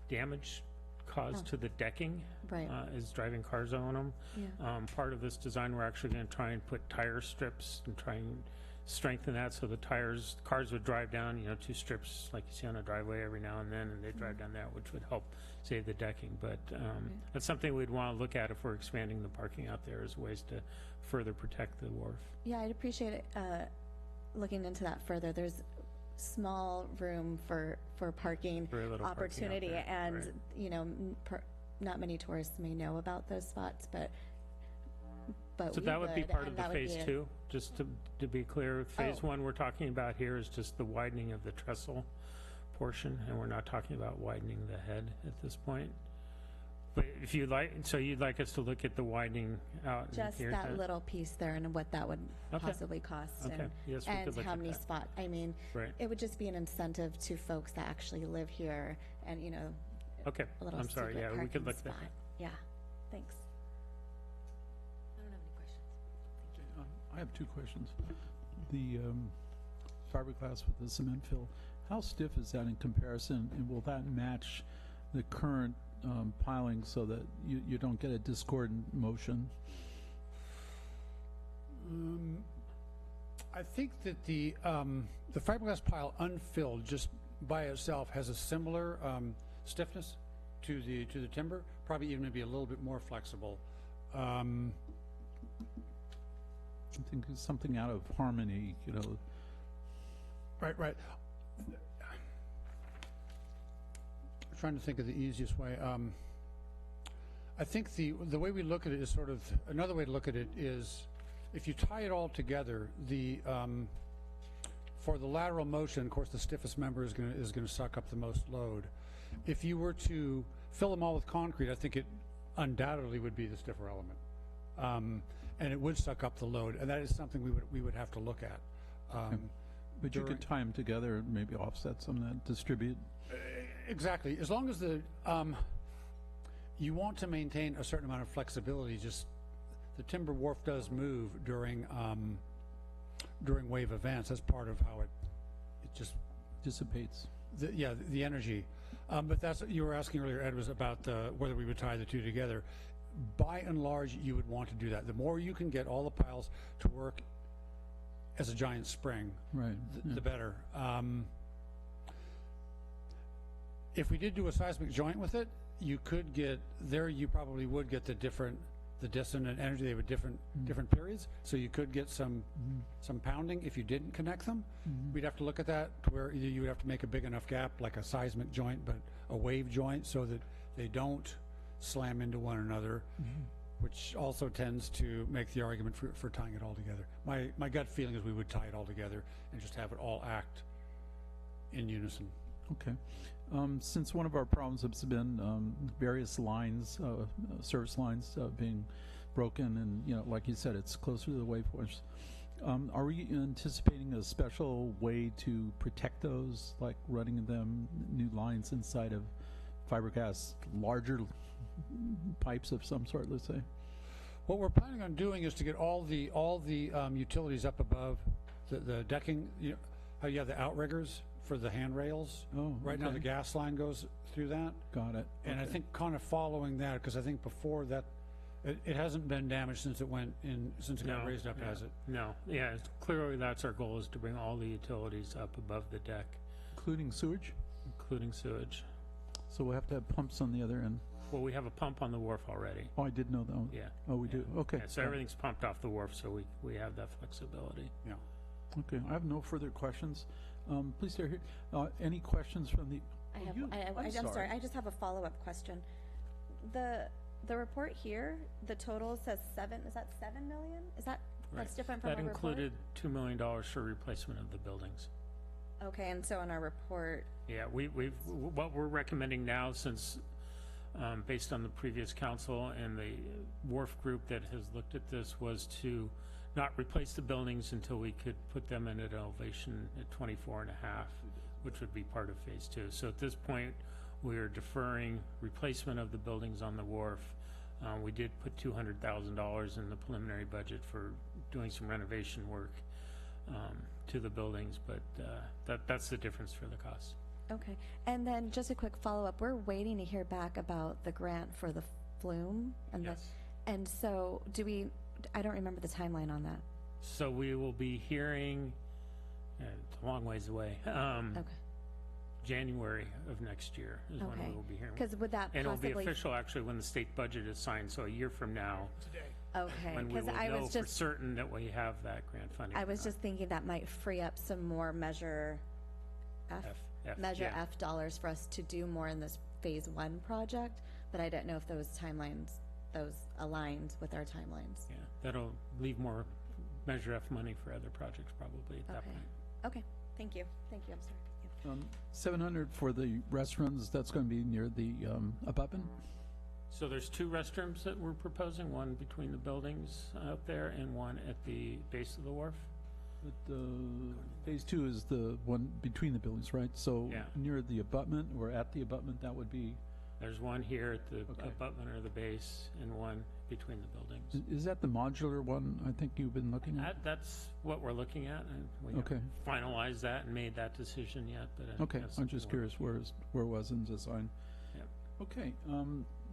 damage caused to the decking. Right. Is driving cars on them. Yeah. Part of this design, we're actually going to try and put tire strips and try and strengthen that, so the cars would drive down, 2 strips like you see on a driveway every now and then, and they drive down that, which would help save the decking. But that's something we'd want to look at if we're expanding the parking out there, as ways to further protect the wharf. Yeah, I'd appreciate it, looking into that further. There's small room for parking Very little parking out opportunity, there, and right. not many tourists may know about those spots, but So we that would be would, part and of the that would phase be 2, just to be clear. Phase Oh. 1 we're talking about here is just the widening of the trestle portion, and we're not talking about widening the head at this point. But if you'd like, so you'd like us to look at the widening out in just here? that little piece there and what that would Okay. possibly cost, Okay. and, Yes, we could look how at many that. spots. I mean, Right. it would just be an incentive to folks that actually live here, and Okay, a little I'm sorry, secret yeah, we parking could look spot. at that. Yeah, thanks. I don't have any questions. I have 2 questions. The fiberglass with the cement fill, how stiff is that in comparison, and will that match the current piling so that you don't get a discordant motion? I think that the fiberglass pile unfilled just by itself has a similar stiffness to the timber, probably even maybe a little bit more flexible. I think it's something out of harmony, Right. I'm trying to think of the easiest way. I think the way we look at it is sort of, another way to look at it is, if you tie it all together, for the lateral motion, of course, the stiffest member is going to suck up the most load. If you were to fill them all with concrete, I think it undoubtedly would be the stiffer element, and it would suck up the load, and that is something we would have to look at. But you could tie them together and maybe offset some of that, distribute. Exactly. As long as you want to maintain a certain amount of flexibility. Just the timber wharf does move during wave events. That's part of how it just Dissipates. the energy. But that's, you were asking earlier, Ed, was about whether we would tie the two together. By and large, you would want to do that. The more you can get all the piles to work as a giant spring, Right. the better. If we did do a seismic joint with it, you could get there. You probably would get the dissonant energy. They would different periods, so you could get some pounding if you didn't connect them. We'd have to look at that to where either you would have to make a big enough gap, like a seismic joint, but a wave joint, so that they don't slam into one another, which also tends to make the argument for tying it all together. My gut feeling is we would tie it all together and just have it all act in unison. Okay. Since one of our problems has been various lines, service lines being broken, and like you said, it's closer to the waypoints. Are we anticipating a special way to protect those, like running them new lines inside of fiberglass, larger pipes of some sort, let's say? What we're planning on doing is to get all the utilities up above the decking. How you have the outriggers for the handrails. Oh, right now okay. the gas line goes through that. Got it. And I think kind of following that, because I think before that, it hasn't been damaged since it went in, since it got raised up, has it? No, yeah, clearly that's our goal, is to bring all the utilities up above the deck, Including sewage? including sewage. So we'll have to have pumps on the other end. Well, we have a pump on the wharf already. Oh, I did know that. Yeah. Oh, we do, okay. Yeah, so everything's pumped off the wharf, so we have that flexibility. Yeah. Okay, I have no further questions. Please stay here. Any questions from the? I Oh, have, you. I'm sorry, I just have a follow-up question. The report here, the total says is that 7 million? Is that, that's Right. different from That our report? included $2 million for replacement of the buildings. Okay, and so in our report, Yeah, what we're recommending now, since, based on the previous council and the wharf group that has looked at this, was to not replace the buildings until we could put them in an elevation at 24.5, which would be part of phase 2. So at this point, we're deferring replacement of the buildings on the wharf. We did put $200,000 in the preliminary budget for doing some renovation work to the buildings, but that's the difference for the cost. okay. And then just a quick follow-up, we're waiting to hear back about the grant for the flume and Yes. and so I don't remember the timeline on that. So we will be hearing, it's a long ways away, Okay, January of next year is when Okay. we will be hearing. because would that And it'll be possibly, official actually when the state budget is signed, so a year from now, Today. okay, when we because will I know was for just, certain that we have that grant funding. I or was not. just thinking that might free up some more Measure F, Measure yeah. F dollars for us to do more in this phase 1 project, but I didn't know if those timelines, those aligned with our timelines. Yeah, that'll leave more Measure F money for other projects probably at that Okay. point. Okay, thank you, I'm sorry. Yeah. 700 for the restrooms, that's going to be near the abutment? So there's 2 restrooms that we're proposing, one between the buildings out there and one at the base of the wharf. But, phase 2 is the one between the buildings, right? So Yeah. near the abutment or at the abutment, that would be, There's one here at the Okay. abutment or the base and one between the buildings. is that the modular one I think you've been looking at? That's what we're looking at, and we Okay. haven't finalized that and made that decision yet, but. Okay, that's I'm just something curious where it was in design. Yep. Okay, no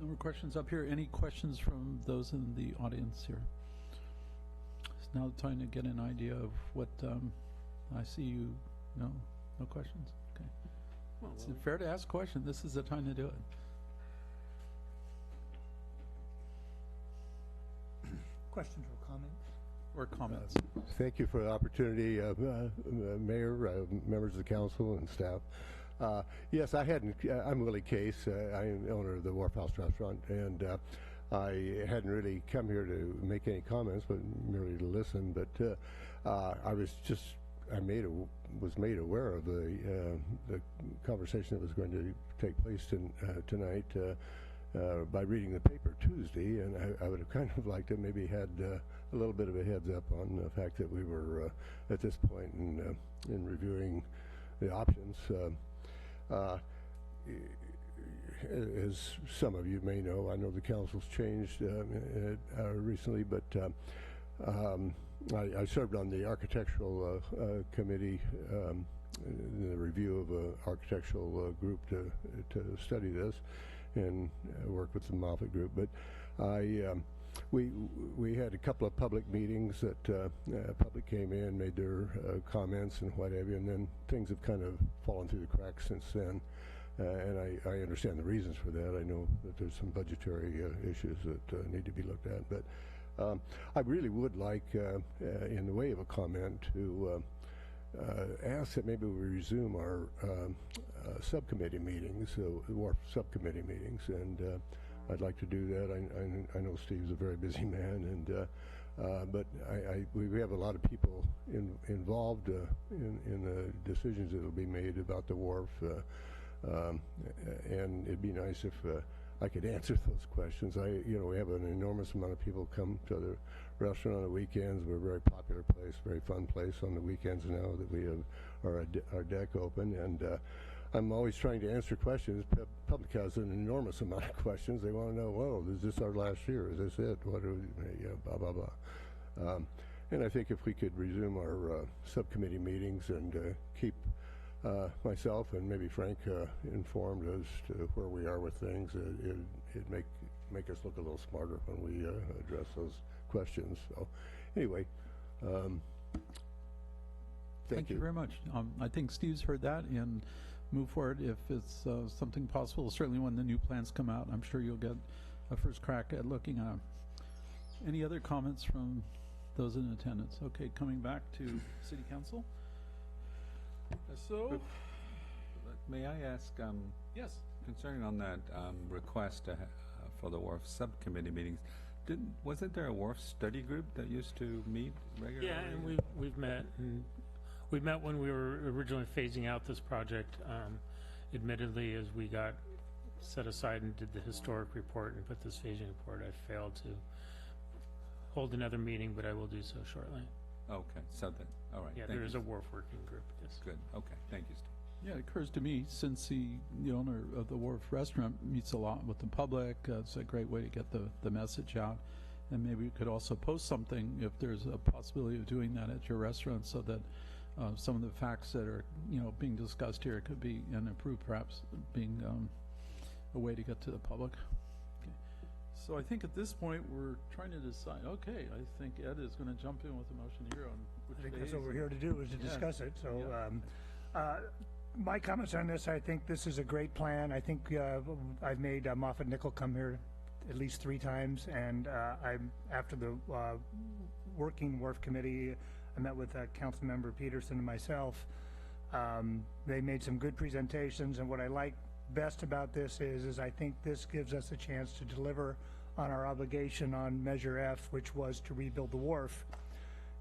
more questions up here. Any questions from those in the audience here? It's now the time to get an idea of what, I see you, no questions? Okay. Well, It's we'll- fair to ask a question. This is the time to do it. Questions or comments? Or comments? Thank you for the opportunity, Mayor, members of the council, and staff. Yes, I'm Willie Case. I am the owner of the Wharf House Restaurant, and I hadn't really come here to make any comments, but merely to listen. But I was made aware of the conversation that was going to take place tonight by reading the paper Tuesday, and I would have kind of liked to maybe had a little bit of a heads up on the fact that we were at this point in reviewing the options. As some of you may know, I know the council's changed recently, but I served on the architectural committee, the review of an architectural group to study this, and work with the Moffett Group. But we had a couple of public meetings that public came in, made their comments and what have you, and then things have kind of fallen through the cracks since then. And I understand the reasons for that. I know that there's some budgetary issues that need to be looked at. But I really would like, in the way of a comment, to ask that maybe we resume our subcommittee meetings, WARF subcommittee meetings, and I'd like to do that. I know Steve's a very busy man, and but we have a lot of people involved in the decisions that will be made about the wharf, and it'd be nice if I could answer those questions. We have an enormous amount of people come to the restaurant on the weekends. We're a very popular place, very fun place on the weekends now that we have our deck open, and I'm always trying to answer questions. Public has an enormous amount of questions. They want to know, well, is this our last year? Is this it? What are we, blah, blah, blah. And I think if we could resume our subcommittee meetings and keep myself and maybe Frank informed as to where we are with things, it'd make us look a little smarter when we address those questions. So anyway, Thank you very much. I think Steve's heard that, and move forward if it's something possible. Certainly when the new plans come out, I'm sure you'll get a first crack at looking at them. Any other comments from those in attendance? Okay, coming back to City Council. So, May I ask, yes. concerning on that request for the WARF subcommittee meetings, wasn't there a WARF study group that used to meet regularly? Yeah, and we've met, and we met when we were originally phasing out this project. Admittedly, as we got set aside and did the historic report and put this phasing report, I failed to hold another meeting, but I will do so shortly. Okay, so that, all right. Yeah, thank there is you. a WARF working group, yes. Good, okay, thank you, Steve. Yeah, it occurs to me, since the owner of the Wharf Restaurant meets a lot with the public, it's a great way to get the message out. And maybe we could also post something if there's a possibility of doing that at your restaurant, so that some of the facts that are, being discussed here could be, and improved perhaps, being a way to get to the public. Okay. So I think at this point, we're trying to decide, okay, I think Ed is going to jump in with a motion here on which I think days. that's what we're here to do, is to Yeah. discuss it, so, Yeah. my comments on this, I think this is a great plan. I think I've made Moffett Nickel come here at least 3 times, and after the working WARF committee, I met with Councilmember Peterson and myself. They made some good presentations, and what I like best about this is I think this gives us a chance to deliver on our obligation on Measure F, which was to rebuild the wharf.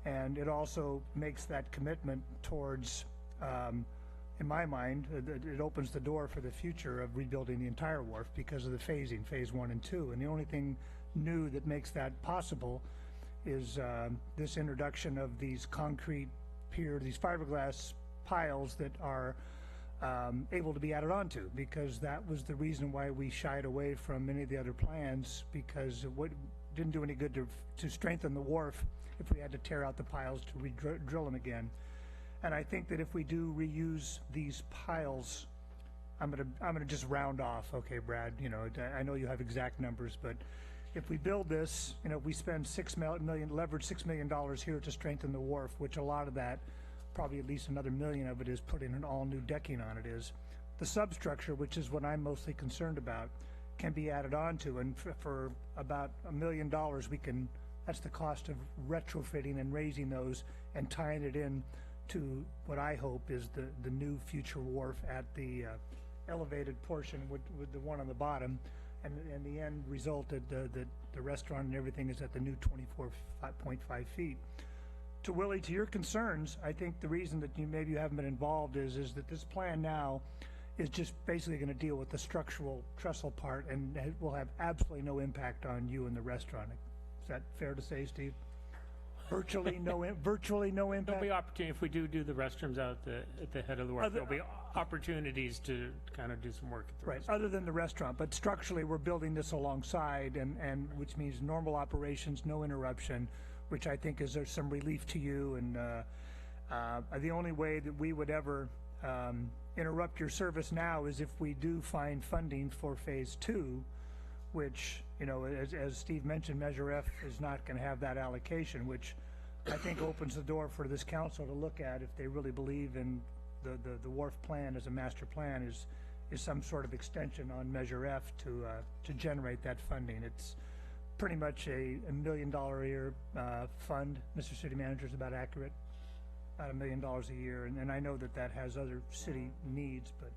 And it also makes that commitment towards, in my mind, it opens the door for the future of rebuilding the entire wharf because of the phasing, phase 1 and 2. And the only thing new that makes that possible is this introduction of these concrete pier, these fiberglass piles that are able to be added onto, because that was the reason why we shied away from many of the other plans, because it didn't do any good to strengthen the wharf if we had to tear out the piles to re-drill them again. And I think that if we do reuse these piles, I'm gonna just round off, okay, Brad, I know you have exact numbers, but if we build this, we spend leverage $6 million here to strengthen the wharf, which a lot of that, probably at least another $1 million of it, is putting an all new decking on it. Is the substructure, which is what I'm mostly concerned about, can be added onto, and for about $1 million that's the cost of retrofitting and raising those and tying it in to what I hope is the new future wharf at the elevated portion with the one on the bottom, and the end result that the restaurant and everything is at the new 24.5 feet. To Willie, to your concerns, I think the reason that maybe you haven't been involved is that this plan now is just basically going to deal with the structural trestle part, and it will have absolutely no impact on you and the restaurant. Is that fair to say, Steve? Virtually no impact. There'll be opportunity, if we do the restrooms out at the head of the wharf, there'll be opportunities to kind of do some work at the Right, restaurant. other than the restaurant, but structurally, we're building this alongside, and which means normal operations, no interruption, which I think is there's some relief to you. And the only way that we would ever interrupt your service now is if we do find funding for phase 2, which, as Steve mentioned, Measure F is not going to have that allocation, which I think opens the door for this council to look at if they really believe in the wharf plan as a master plan is some sort of extension on Measure F to generate that funding. It's pretty much a $1 million a year fund. Mr. City Manager, is about accurate, about $1 million a year, and I know that has other city needs, but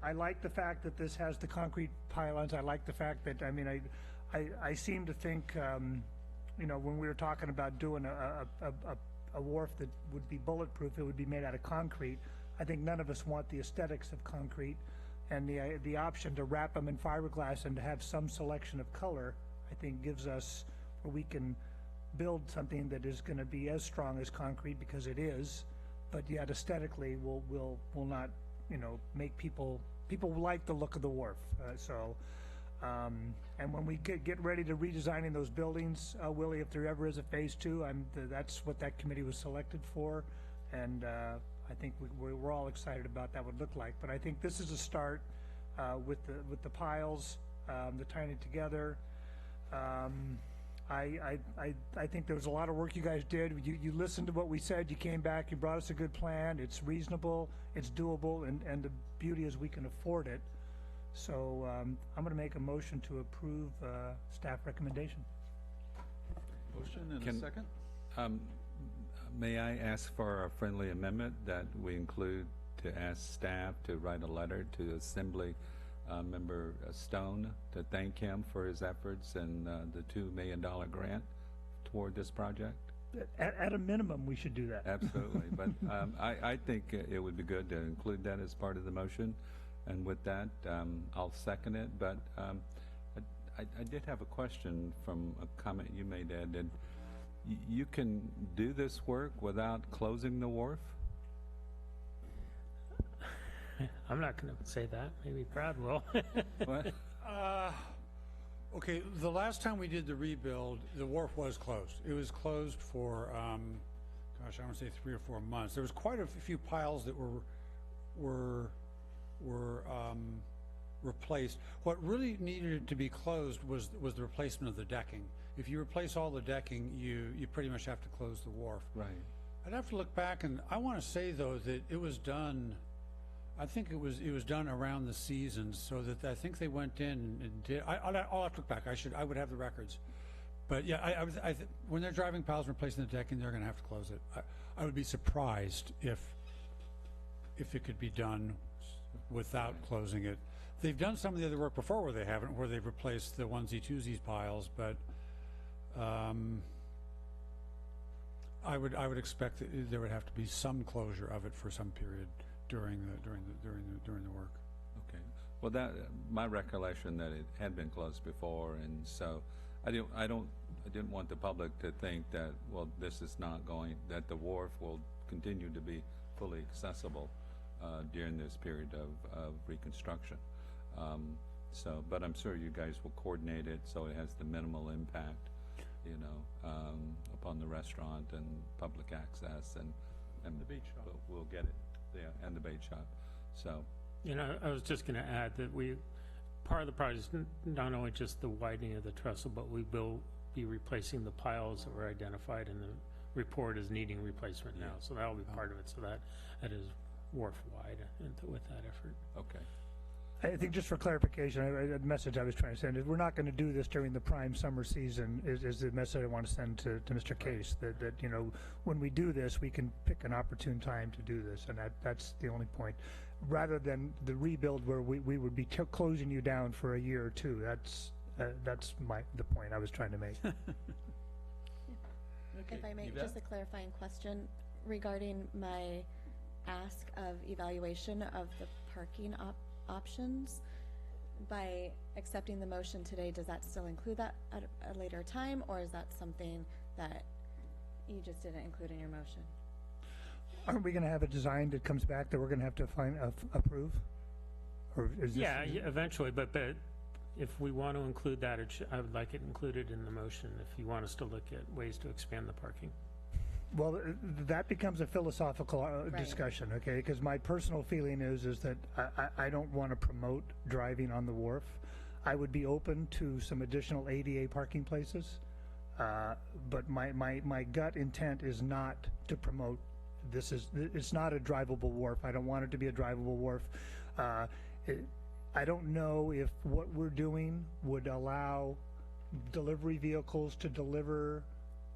I like the fact that this has the concrete pylons. I like the fact that, I seem to think, when we were talking about doing a wharf that would be bulletproof, it would be made out of concrete. I think none of us want the aesthetics of concrete, and the option to wrap them in fiberglass and to have some selection of color, I think gives us, where we can build something that is going to be as strong as concrete, because it is, but yet aesthetically will not, make people like the look of the wharf. And when we get ready to redesigning those buildings, Willie, if there ever is a phase 2, that's what that committee was selected for, and I think we're all excited about that would look like. But I think this is a start with the piles, the tying it together. I think there was a lot of work you guys did. You listened to what we said, you came back, you brought us a good plan, it's reasonable, it's doable, and the beauty is we can afford it. So I'm gonna make a motion to approve staff recommendation. Motion and a Can- second? May I ask for a friendly amendment that we include to ask staff to write a letter to Assembly Member Stone to thank him for his efforts and the $2 million grant toward this project? At a minimum, we should do that. Absolutely, but I think it would be good to include that as part of the motion, and with that, I'll second it, but I did have a question from a comment you made, Ed, and you can do this work without closing the wharf? I'm not going to say that. Maybe Brad will. What? Okay, the last time we did the rebuild, the wharf was closed. It was closed for, gosh, I want to say 3 or 4 months. There was quite a few piles that were replaced. What really needed to be closed was the replacement of the decking. If you replace all the decking, you pretty much have to close the wharf. Right. I'd have to look back, and I want to say though that it was done. I think it was done around the season, so that I think they went in and did. I'll have to look back. I would have the records, but yeah, when they're driving piles and replacing the decking, they're going to have to close it. I would be surprised if it could be done without closing it. They've done some of the other work before where they haven't, where they've replaced the onesie-twosies piles, but I would expect that there would have to be some closure of it for some period during the work. Okay. Well, that my recolletion that it had been closed before, and so I didn't want the public to think that, well, this is not going, that the wharf will continue to be fully accessible during this period of reconstruction. But I'm sure you guys will coordinate it so it has the minimal impact, upon the restaurant and public access and the beach shop. We'll get it, yeah, and the bait shop. So, I was just going to add that part of the project is not only just the widening of the trestle, but we will be replacing the piles that were identified in the report as needing replacement now. So that'll be part of it. So that is wharf-wide with that effort. okay. I think just for clarification, the message I was trying to send is we're not going to do this during the prime summer season is the message I want to send to Mr. Case, that when we do this, we can pick an opportune time to do this, and that's the only point. Rather than the rebuild where we would be closing you down for a year or two. That's the point I was trying to make. If I may, just a clarifying question regarding my ask of evaluation of the parking options. By accepting the motion today, does that still include that at a later time, or is that something that you just didn't include in your motion? Aren't we going to have a design that comes back that we're going to have to approve? Or is this, Eventually, but if we want to include that, I would like it included in the motion if you want us to look at ways to expand the parking. Well, that becomes a philosophical discussion, okay? Because my personal feeling is that I don't want to promote driving on the wharf. I would be open to some additional ADA parking places, but my gut intent is not to promote. It's not a drivable wharf. I don't want it to be a drivable wharf. I don't know if what we're doing would allow delivery vehicles to deliver.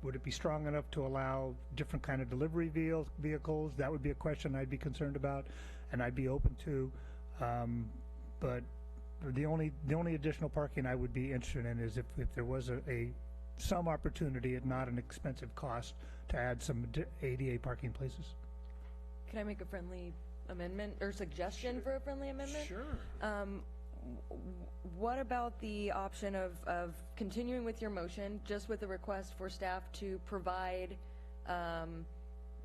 Would it be strong enough to allow different kind of delivery vehicles? That would be a question I'd be concerned about, and I'd be open to. But the only additional parking I would be interested in is if there was some opportunity at not an expensive cost to add some ADA parking places. Can I make a friendly amendment or suggestion for a friendly amendment? Sure. What about the option of continuing with your motion, just with a request for staff to provide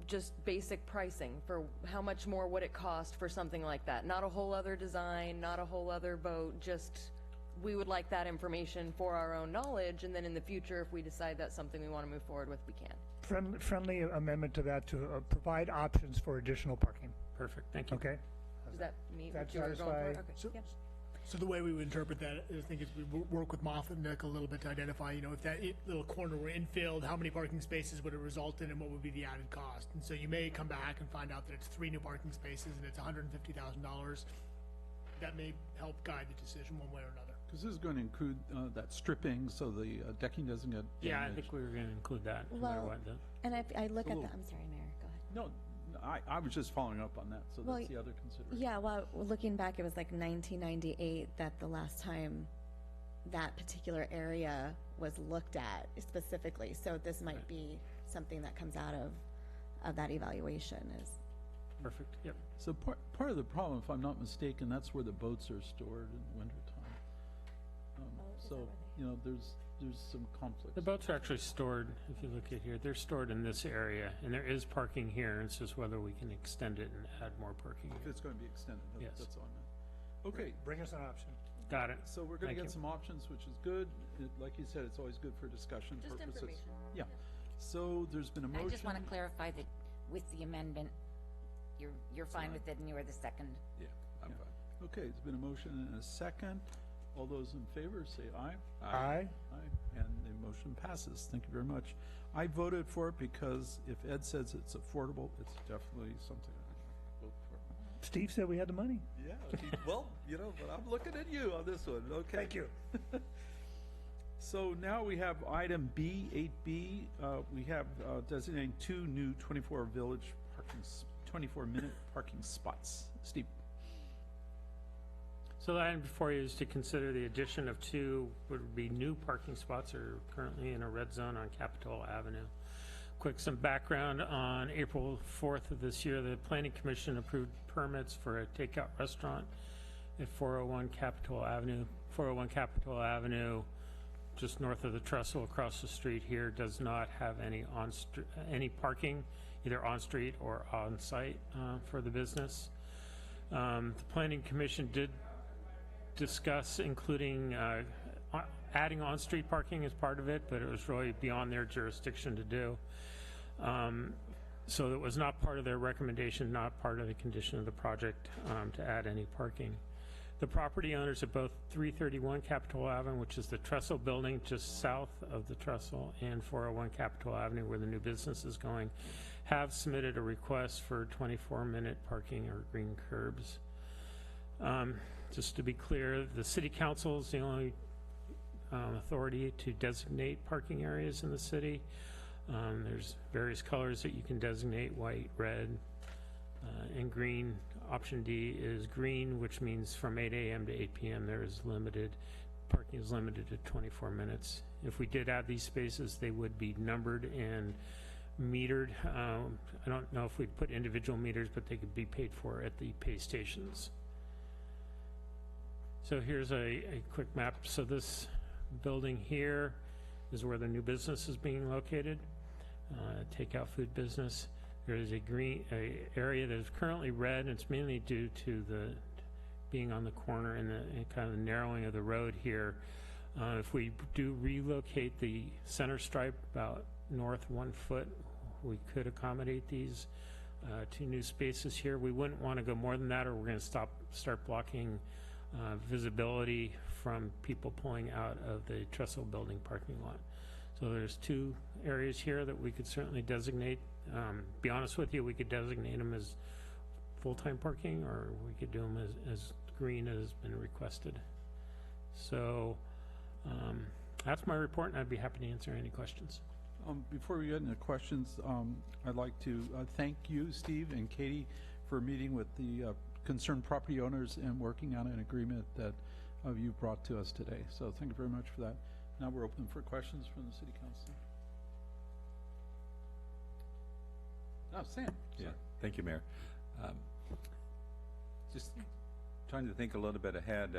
just basic pricing for how much more would it cost for something like that? Not a whole other design, not a whole other boat, just we would like that information for our own knowledge, and then in the future, if we decide that's something we want to move forward with, we can. Friendly amendment to that to provide options for additional parking. Perfect, thank you. Okay? Does that meet That what you were going satisfy? for? Okay. So, Yeah. So the way we would interpret that, I think, is we work with Moffett and Nick a little bit to identify, if that little corner were infilled, how many parking spaces would it result in and what would be the added cost? And so you may come back and find out that it's 3 new parking spaces and it's $150,000. That may help guide the decision one way or another. Because this is going to include that stripping, so the decking doesn't get damaged. Yeah, I think we were going to include that, no matter Well, what. and if I look at little- the, I'm sorry, Mayor, go ahead. No, I was just following up on that, so Well, that's the other consideration. Yeah, well, looking back, it was like 1998 that the last time that particular area was looked at specifically. So this might be something that comes out of that evaluation is. Perfect, yep. So part of the problem, if I'm not mistaken, that's where the boats are stored in the wintertime. is So, that where there's some conflicts. The boats are actually stored, if you look at here, they're stored in this area, and there is parking here, it's just whether we can extend it and add more parking If here. it's going to be extended, Yes. that's all I meant. Okay, Bring us an option. Got it. so we're going Thank to you. get some options, which is good. Like you said, it's always good for discussion Just purposes. information. Yeah. So there's been a motion. I just want to clarify that with the amendment, you're fine with it and you are the second. Yeah, I'm Yeah. fine. Okay, it's been a motion and a second. All those in favor say aye. Aye. Aye, and the motion passes. Thank you very much. I voted for it because if Ed says it's affordable, it's definitely something I vote for. Steve said we had the money. Yeah, well, but I'm looking at you on this one, okay? Thank you. So now we have item B, 8B. We have designating 2 new 24-minute parking spots. Steve? So the item before you is to consider the addition of 2 would be new parking spots are currently in a red zone on Capitol Avenue. Some background on April 4th of this year, the Planning Commission approved permits for a takeout restaurant at 401 Capitol Avenue. 401 Capitol Avenue, just north of the trestle across the street here, does not have any any parking, either on-street or on-site for the business. The Planning Commission did discuss including adding on-street parking as part of it, but it was really beyond their jurisdiction to do. So it was not part of their recommendation, not part of the condition of the project to add any parking. The property owners of both 331 Capitol Avenue, which is the Trestle building just south of the Trestle, and 401 Capitol Avenue, where the new business is going, have submitted a request for 24-minute parking or green curbs. Just to be clear, the City Council is the only authority to designate parking areas in the city. There's various colors that you can designate: white, red, and green. Option D is green, which means from 8 a.m. to 8 p.m. Parking is limited to 24 minutes. If we did add these spaces, they would be numbered and metered. I don't know if we'd put individual meters, but they could be paid for at the pay stations. So here's a quick map. So this building here is where the new business is being located, takeout food business. There is a green area that is currently red, and it's mainly due to the being on the corner and the kind of the narrowing of the road here. If we do relocate the center stripe about north 1 foot, we could accommodate these 2 new spaces here. We wouldn't want to go more than that, or we're going to start blocking visibility from people pulling out of the Trestle building parking lot. So there's 2 areas here that we could certainly designate. Be honest with you, we could designate them as full-time parking, or we could do them as green as been requested. So that's my report, and I'd be happy to answer any questions. Before we get into questions, I'd like to thank you, Steve and Katie, for meeting with the concerned property owners and working on an agreement that you brought to us today. So thank you very much for that. Now we're open for questions from the City Council. Oh, Sam. Yeah, thank you, Mayor. Just trying to think a little bit ahead.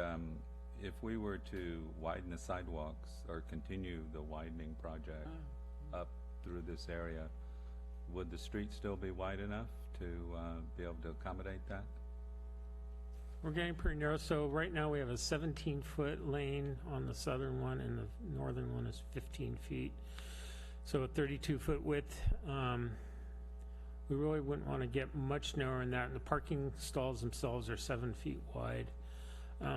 If we were to widen the sidewalks or continue the widening project up through this area, would the street still be wide enough to be able to accommodate that? We're getting pretty narrow. So right now we have a 17-foot lane on the southern one, and the northern one is 15 feet. So a 32-foot width. We really wouldn't want to get much narrower than that. And the parking stalls themselves are 7 feet wide.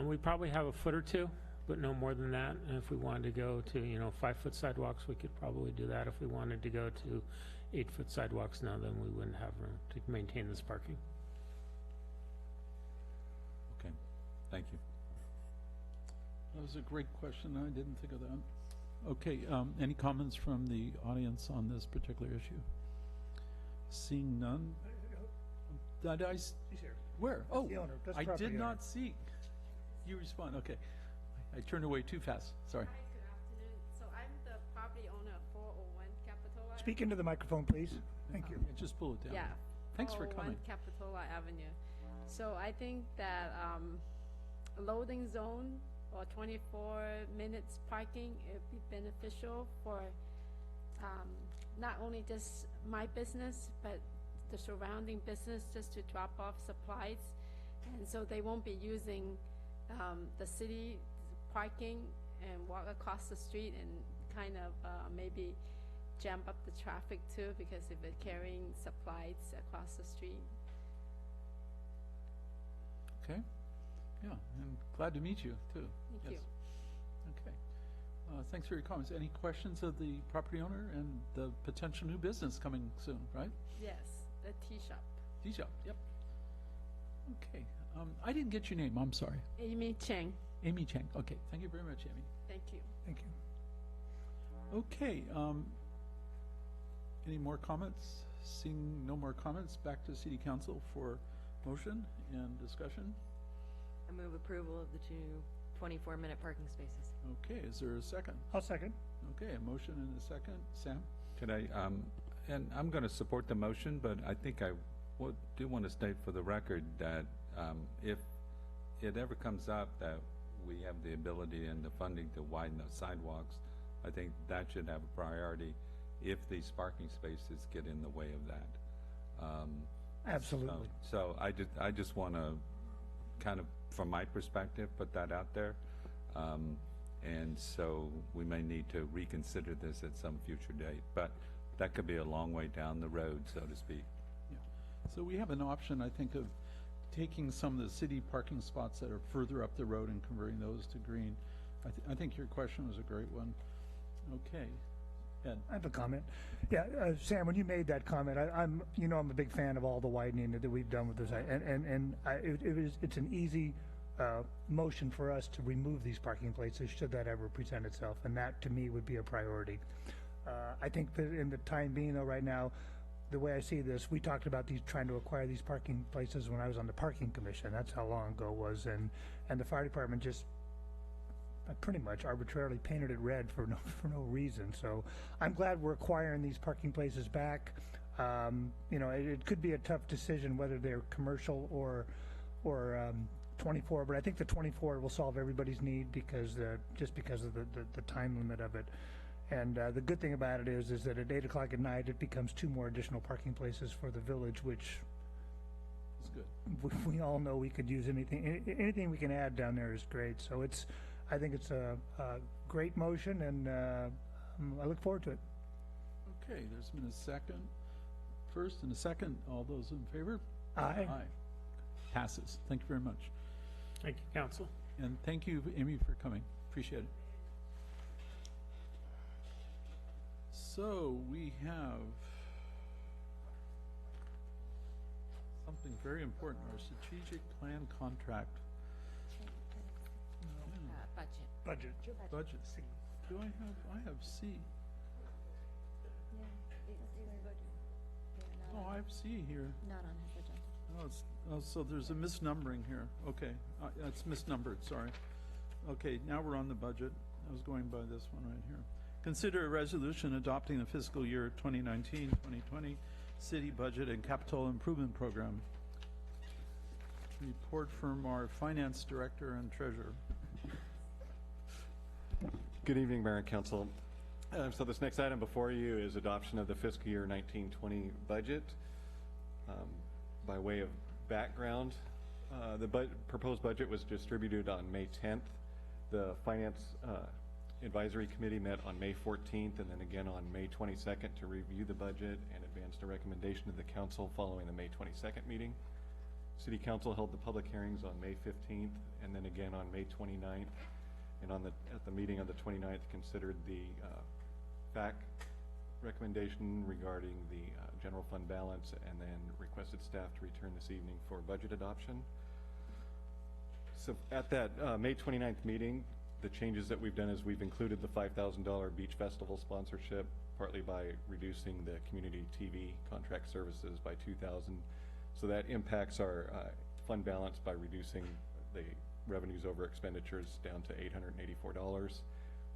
We probably have a foot or two, but no more than that. And if we wanted to go to, 5-foot sidewalks, we could probably do that. If we wanted to go to 8-foot sidewalks now, then we wouldn't have room to maintain this parking. Okay, thank you. That was a great question. I didn't think of that. Okay, any comments from the audience on this particular issue? Seeing none? Did I? He's here. Where? Oh, the owner. That's I property did owner. not see. You respond. Okay. I turned away too fast. Sorry. Hi, good afternoon. So I'm the property owner of 401 Capitola. Speak into the microphone, please. Thank you. Just pull it down. Yeah. Thanks for 401 coming. Capitola Avenue. So I think that a loading zone or 24 minutes parking would be beneficial for not only just my business, but the surrounding business, just to drop off supplies. And so they won't be using the city parking and walk across the street and kind of maybe jam up the traffic too, because if they're carrying supplies across the street. Okay. Yeah, and glad to meet you too. Thank you. Okay. Thanks for your comments. Any questions of the property owner and the potential new business coming soon, right? Yes, the tea shop. Tea shop, yep. Okay. I didn't get your name. I'm sorry. Amy Cheng. Amy Chang. Okay. Thank you very much, Amy. Thank you. Thank you. Okay. Any more comments? Seeing no more comments, back to City Council for motion and discussion. I move approval of the two 24-minute parking spaces. Okay. Is there a second? I'll second. Okay. A motion and a second. Sam? Could I, and I'm going to support the motion, but I think I do want to state for the record that if it ever comes up that we have the ability and the funding to widen the sidewalks, I think that should have a priority if these parking spaces get in the way of that. Absolutely. So I just want to kind of, from my perspective, put that out there. And so we may need to reconsider this at some future date, but that could be a long way down the road, so to speak. Yeah. So we have an option, I think, of taking some of the city parking spots that are further up the road and converting those to green. I think your question was a great one. Okay. Ed? I have a comment. Yeah, Sam, when you made that comment, I'm a big fan of all the widening that we've done with this, it's an easy motion for us to remove these parking places should that ever present itself, and that to me would be a priority. I think that in the time being, though, right now, the way I see this, we talked about trying to acquire these parking places when I was on the parking commission. That's how long ago it was, and the fire department just pretty much arbitrarily painted it red for no reason. So I'm glad we're acquiring these parking places back. It could be a tough decision whether they're commercial or 24, but I think the 24 will solve everybody's need because just because of the time limit of it. And the good thing about it is that at 8 o'clock at night it becomes 2 more additional parking places for the village, which It's good. we all know we could use anything we can add down there is great. So I think it's a great motion, and I look forward to it. Okay, there's been a second. First and a second. All those in favor? Aye. Aye. Passes. Thank you very much. Thank you, council. And thank you, Amy, for coming. Appreciate it. So we have something very important, our strategic plan contract. Budget. Budget. Budget. Do I have C? Oh, I have C here. Not on his agenda. So there's a misnumbering here. Okay, it's misnumbered, sorry. Okay, now we're on the budget. I was going by this one right here. Consider a resolution adopting the fiscal year 2019-2020 city budget and capital improvement program. Report from our finance director and treasurer. Good evening, Mayor and Council. So this next item before you is adoption of the fiscal year 1920 budget. By way of background, the proposed budget was distributed on May 10th. The Finance Advisory Committee met on May 14th and then again on May 22nd to review the budget and advanced a recommendation to the Council following the May 22nd meeting. City Council held the public hearings on May 15th and then again on May 29th. And at the meeting on the 29th, considered the FAC recommendation regarding the general fund balance, and then requested staff to return this evening for budget adoption. So at that May 29th meeting, the changes that we've done is we've included the $5,000 beach festival sponsorship, partly by reducing the community TV contract services by $2,000. So that impacts our fund balance by reducing the revenues over expenditures down to $884.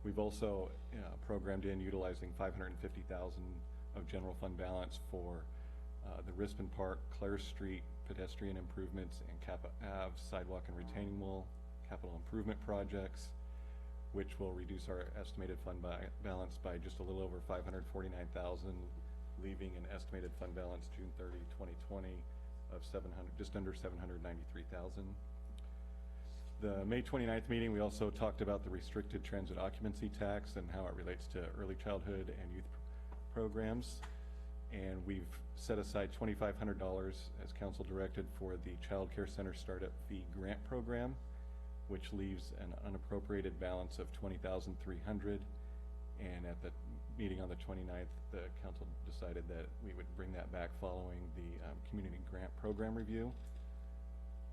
We've also programmed in utilizing $550,000 of general fund balance for the Rispin Park, Clare Street pedestrian improvements, and Kappa Ave sidewalk and retaining wall capital improvement projects, which will reduce our estimated fund balance by just a little over $549,000, leaving an estimated fund balance June 30, 2020 of just under $793,000. The May 29th meeting, we also talked about the restricted transit occupancy tax and how it relates to early childhood and youth programs. And we've set aside $2,500 as council directed for the Child Care Center Startup Fee Grant Program, which leaves an unappropriated balance of $20,300. And at the meeting on the 29th, the council decided that we would bring that back following the community grant program review,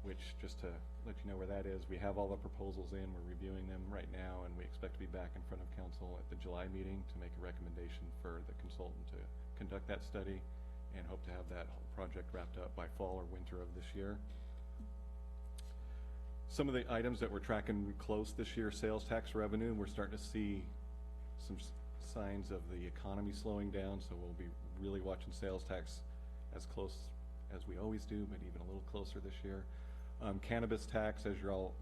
which, just to let you know where that is, we have all the proposals in, we're reviewing them right now, and we expect to be back in front of council at the July meeting to make a recommendation for the consultant to conduct that study, and hope to have that whole project wrapped up by fall or winter of this year. Some of the items that we're tracking close this year: sales tax revenue. We're starting to see some signs of the economy slowing down, so we'll be really watching sales tax as close as we always do, but even a little closer this year. Cannabis tax, as you're all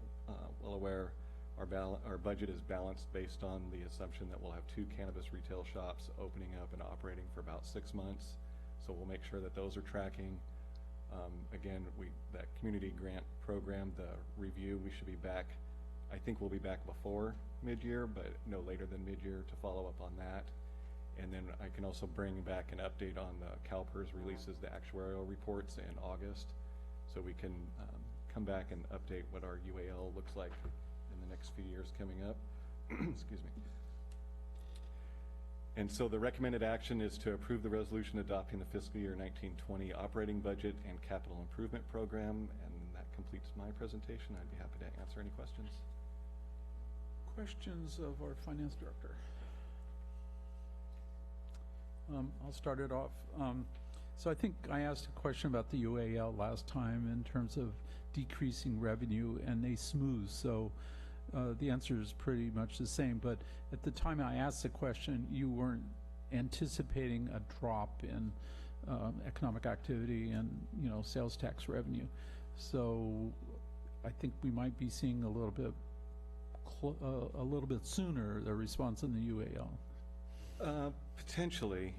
well aware, our budget is balanced based on the assumption that we'll have 2 cannabis retail shops opening up and operating for about 6 months. So we'll make sure that those are tracking. Again, that community grant program, the review, we should be back. I think we'll be back before mid-year, but no later than mid-year to follow up on that. And then I can also bring back an update on the CalPERS releases the actuarial reports in August, so we can come back and update what our UAL looks like in the next few years coming up. Excuse me. And so the recommended action is to approve the resolution adopting the fiscal year 1920 operating budget and capital improvement program, and that completes my presentation. I'd be happy to answer any questions. Questions of our finance director? I'll start it off. So I think I asked a question about the UAL last time in terms of decreasing revenue, and they smooth. So the answer is pretty much the same. But at the time I asked the question, you weren't anticipating a drop in economic activity and sales tax revenue. So I think we might be seeing a little bit sooner the response in the UAL. Potentially.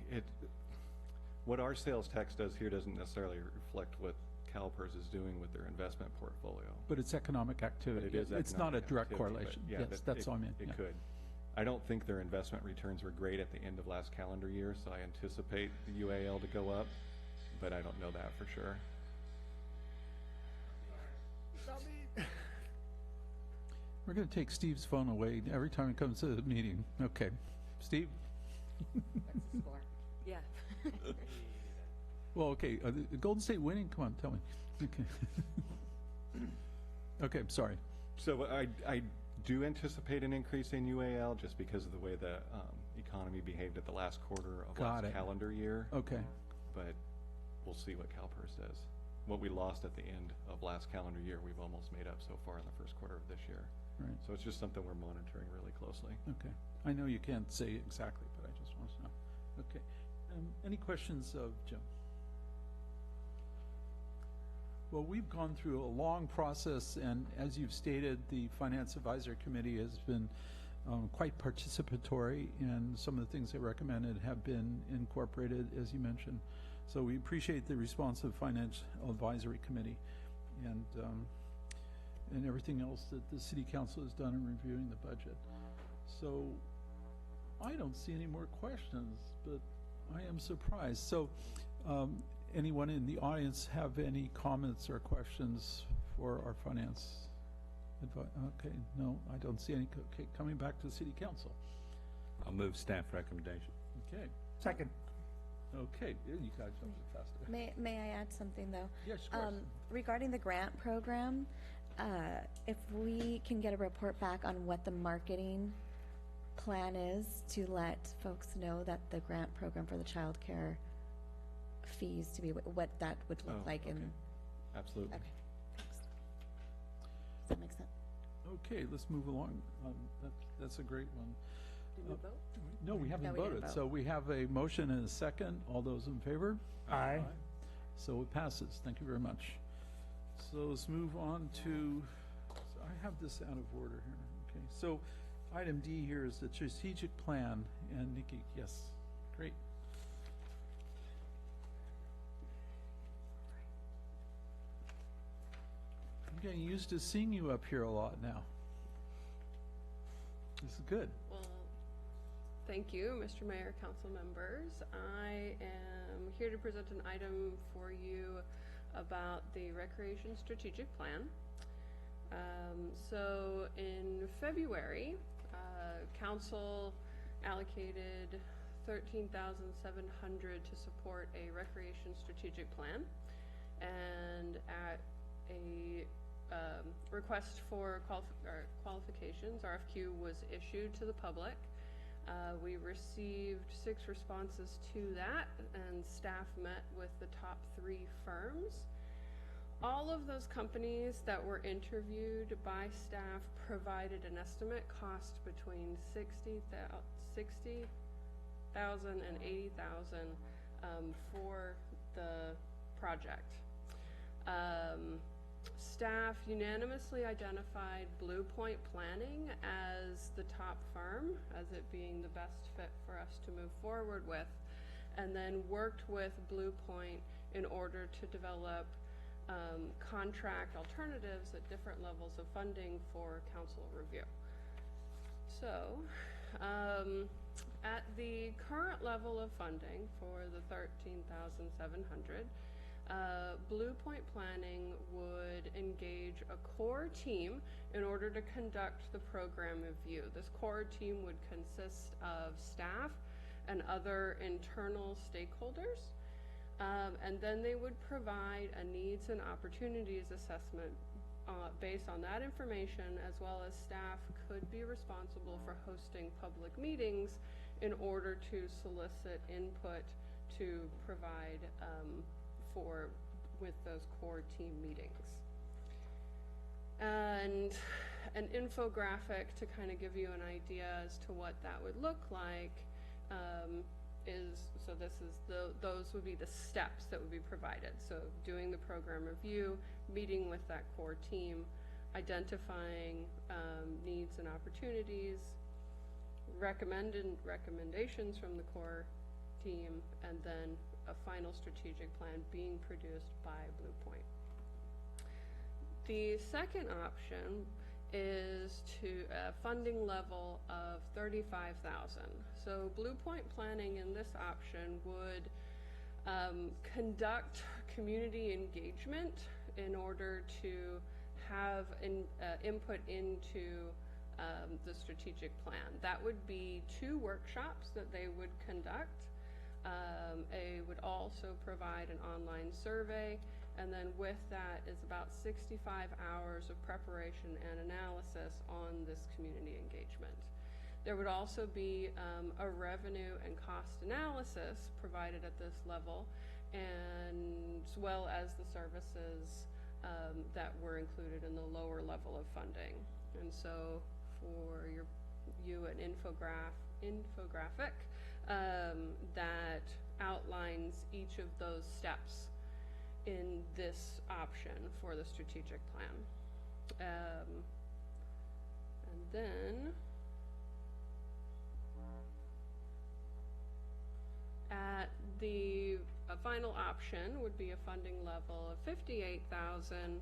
What our sales tax does here doesn't necessarily reflect what CalPERS is doing with their investment portfolio. But it's economic activity. It is it's not a direct activity, correlation. Yeah, Yes, that's all I meant. It could. I don't think their investment returns were great at the end of last calendar year, so I anticipate the UAL to go up, but I don't know that for sure. We're going to take Steve's phone away every time he comes to the meeting. Okay. Steve? Yeah. Well, okay. Golden State winning? Come on, tell me. Okay. Okay, I'm sorry. So I do anticipate an increase in UAL just because of the way the economy behaved at the last quarter of last calendar year. Okay. But we'll see what CalPERS does. What we lost at the end of last calendar year, we've almost made up so far in the first quarter of this year. Right. So it's just something we're monitoring really closely. Okay. I know you can't say exactly, but I just want to know. Okay. Any questions of Jim? Well, we've gone through a long process, and as you've stated, the Finance Advisory Committee has been quite participatory, and some of the things they recommended have been incorporated, as you mentioned. So we appreciate the response of Finance Advisory Committee and everything else that the City Council has done in reviewing the budget. So I don't see any more questions, but I am surprised. So anyone in the audience have any comments or questions for our finance? Okay, no, I don't see any. Okay, coming back to City Council. I'll move staff recommendation. Okay, Second. okay, you guys jumped faster. May I add something, though? Yes, of course. Regarding the grant program, if we can get a report back on what the marketing plan is to let folks know that the grant program for the childcare fees to be, what that would look like in. Absolutely. Okay, thanks. Does that make sense? Okay, let's move along. That's a great one. Did we vote? No, we haven't No, we didn't voted. vote. So we have a motion and a second. All those in favor? Aye. So it passes. Thank you very much. So let's move on to, so I have this out of order here. Okay, so item D here is the strategic plan. And Nikki, yes, great. I'm getting used to seeing you up here a lot now. This is good. Well, thank you, Mr. Mayor, council members. I am here to present an item for you about the Recreation Strategic Plan. So in February, council allocated $13,700 to support a recreation strategic plan, and at a request for qualifications, RFQ, was issued to the public. We received 6 responses to that, and staff met with the top 3 firms. All of those companies that were interviewed by staff provided an estimate cost between $60,000 and $80,000 for the project. Staff unanimously identified Blue Point Planning as the top firm, as it being the best fit for us to move forward with, and then worked with Blue Point in order to develop contract alternatives at different levels of funding for council review. So, at the current level of funding for the $13,700, Blue Point Planning would engage a core team in order to conduct the program review. This core team would consist of staff and other internal stakeholders, and then they would provide a needs and opportunities assessment based on that information, as well as staff could be responsible for hosting public meetings in order to solicit input to provide with those core team meetings. And an infographic to kind of give you an idea as to what that would look like those would be the steps that would be provided. So doing the program review, meeting with that core team, identifying needs and opportunities, recommendations from the core team, and then a final strategic plan being produced by Blue Point. The second option is to a funding level of $35,000. So Blue Point Planning in this option would conduct community engagement in order to have input into the strategic plan. That would be 2 workshops that they would conduct. They would also provide an online survey, and then with that is about 65 hours of preparation and analysis on this community engagement. There would also be a revenue and cost analysis provided at this level, and as well as the services that were included in the lower level of funding. And so for you an infographic that outlines each of those steps in this option for the strategic plan. And then at the final option would be a funding level of $58,000.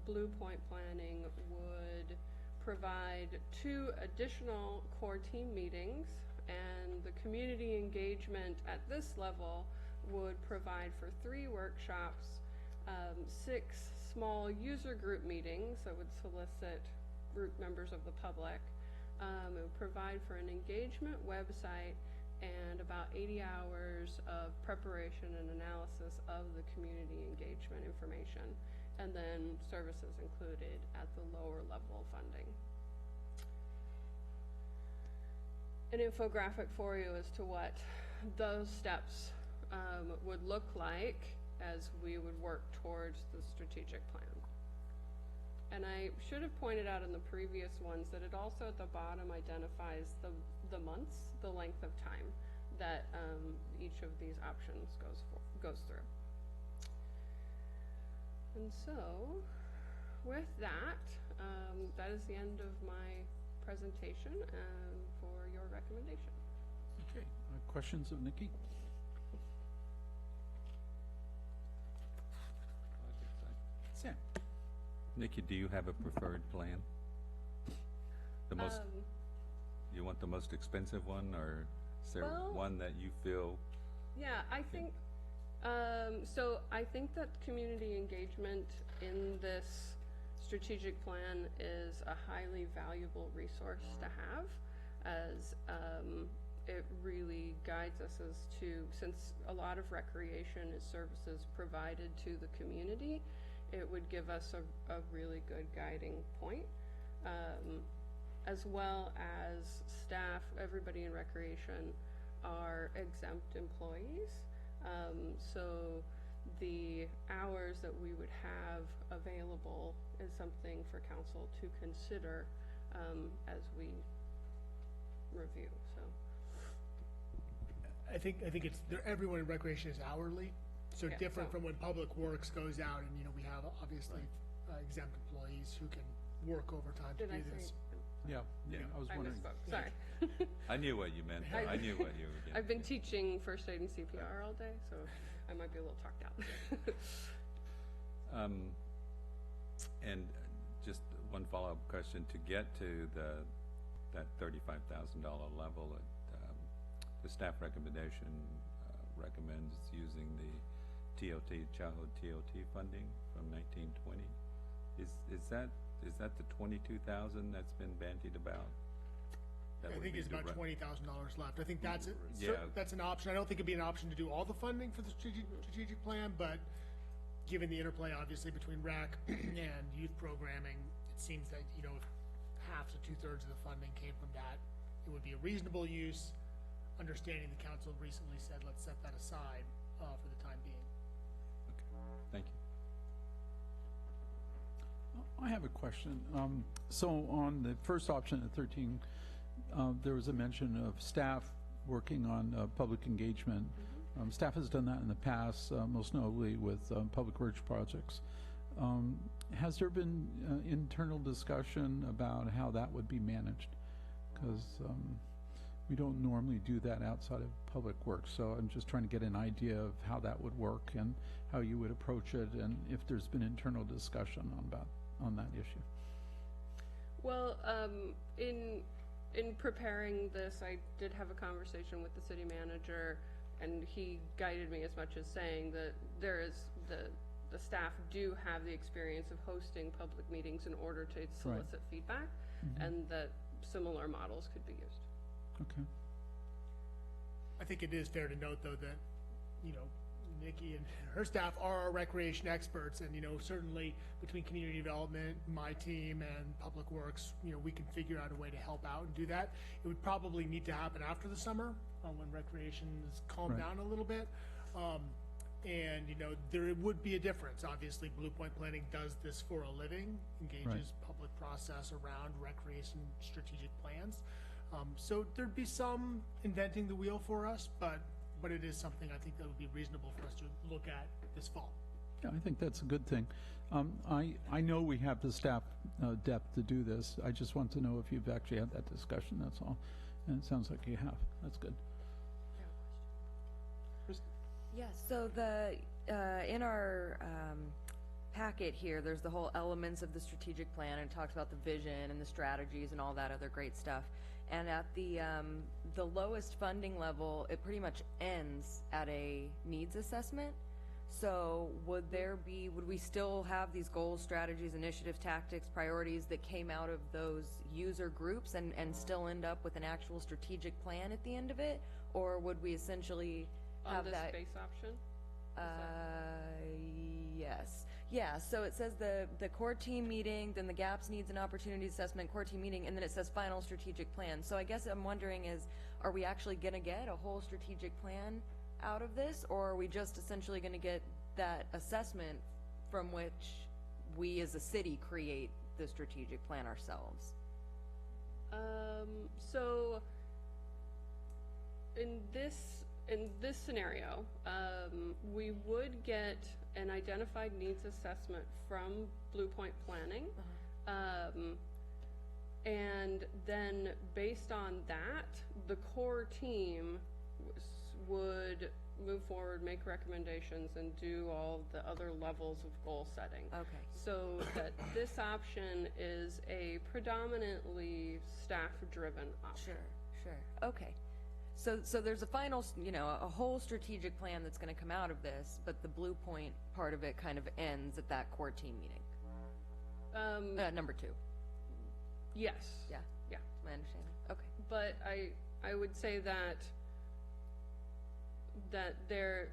Blue Point Planning would provide 2 additional core team meetings, and the community engagement at this level would provide for 3 workshops, 6 small user group meetings that would solicit group members of the public. It would provide for an engagement website and about 80 hours of preparation and analysis of the community engagement information, and then services included at the lower level funding. An infographic for you as to what those steps would look like as we would work towards the strategic plan. And I should have pointed out in the previous ones that it also at the bottom identifies the months, the length of time that each of these options goes through. And so, with that, that is the end of my presentation for your recommendation. Okay, questions of Nikki? Sam? Nikki, do you have a preferred plan? The most, you want the most expensive one, or is there Well, one that you feel? Yeah, I think, so I think that community engagement in this strategic plan is a highly valuable resource to have, as it really guides us as to, since a lot of recreation is services provided to the community, it would give us a really good guiding point. As well as staff, everybody in recreation are exempt employees. So the hours that we would have available is something for council to consider as we review. So I think it's, everyone in recreation is hourly, so Yeah, different so- from when Public Works goes out and, we have obviously exempt employees who can work overtime to did I do this. say? Yeah, I was I wondering. misspoke, sorry. I knew what you meant. I knew what you were getting. I've been teaching first aid and CPR all day, so I might be a little talked out. And just one follow-up question, to get to that $35,000 level, the staff recommendation recommends using the childhood TOT funding from 1920. Is that the 22,000 that's been bandied about? That I would think be it's about direct- $20,000 left. I think that's it. Yeah. That's an option. I don't think it'd be an option to do all the funding for the strategic plan, but given the interplay obviously between rec and youth programming, it seems that, if half to 2/3 of the funding came from that, it would be a reasonable use, understanding the council recently said, let's set that aside for the time being. Thank you. I have a question. So on the first option at 13, there was a mention of staff working on public engagement. Staff has done that in the past, most notably with public works projects. Has there been internal discussion about how that would be managed? Because we don't normally do that outside of public works, so I'm just trying to get an idea of how that would work and how you would approach it, and if there's been internal discussion on that issue. Well, in preparing this, I did have a conversation with the city manager, and he guided me as much as saying that there is the staff do have the experience of hosting public meetings in order to solicit feedback, and that similar models could be used. Okay. I think it is fair to note, though, that, Nikki and her staff are our recreation experts, and, certainly between community development, my team, and Public Works, we can figure out a way to help out and do that. It would probably need to happen after the summer, when recreation is calmed down a little bit. And, there would be a difference. Obviously, Blue Point Planning does this for a living, engages public process around recreation strategic plans. So there'd be some inventing the wheel for us, but it is something I think that would be reasonable for us to look at this fall. Yeah, I think that's a good thing. I know we have the staff depth to do this. I just want to know if you've actually had that discussion, that's all. And it sounds like you have. That's good. Yeah, so in our packet here, there's the whole elements of the strategic plan, and it talks about the vision and the strategies and all that other great stuff. And at the lowest funding level, it pretty much ends at a needs assessment. So would we still have these goals, strategies, initiatives, tactics, priorities that came out of those user groups and still end up with an actual strategic plan at the end of it? Or would we essentially have On this that? base option? Yes. Yeah, so it says the core team meeting, then the gaps, needs, and opportunities assessment, core team meeting, and then it says final strategic plan. So I guess I'm wondering are we actually gonna get a whole strategic plan out of this, or are we just essentially gonna get that assessment from which we as a city create the strategic plan ourselves? So in this scenario, we would get an identified needs assessment from Blue Point Planning. And then based on that, the core team would move forward, make recommendations, and do all the other levels of goal setting. Okay. So that this option is a predominantly staff-driven option. Sure. Okay. So there's a final, a whole strategic plan that's going to come out of this, but the Blue Point part of it kind of ends at that core team meeting. Number 2. Yes. Yeah. Yeah. That's my understanding. Okay. But I would say that there,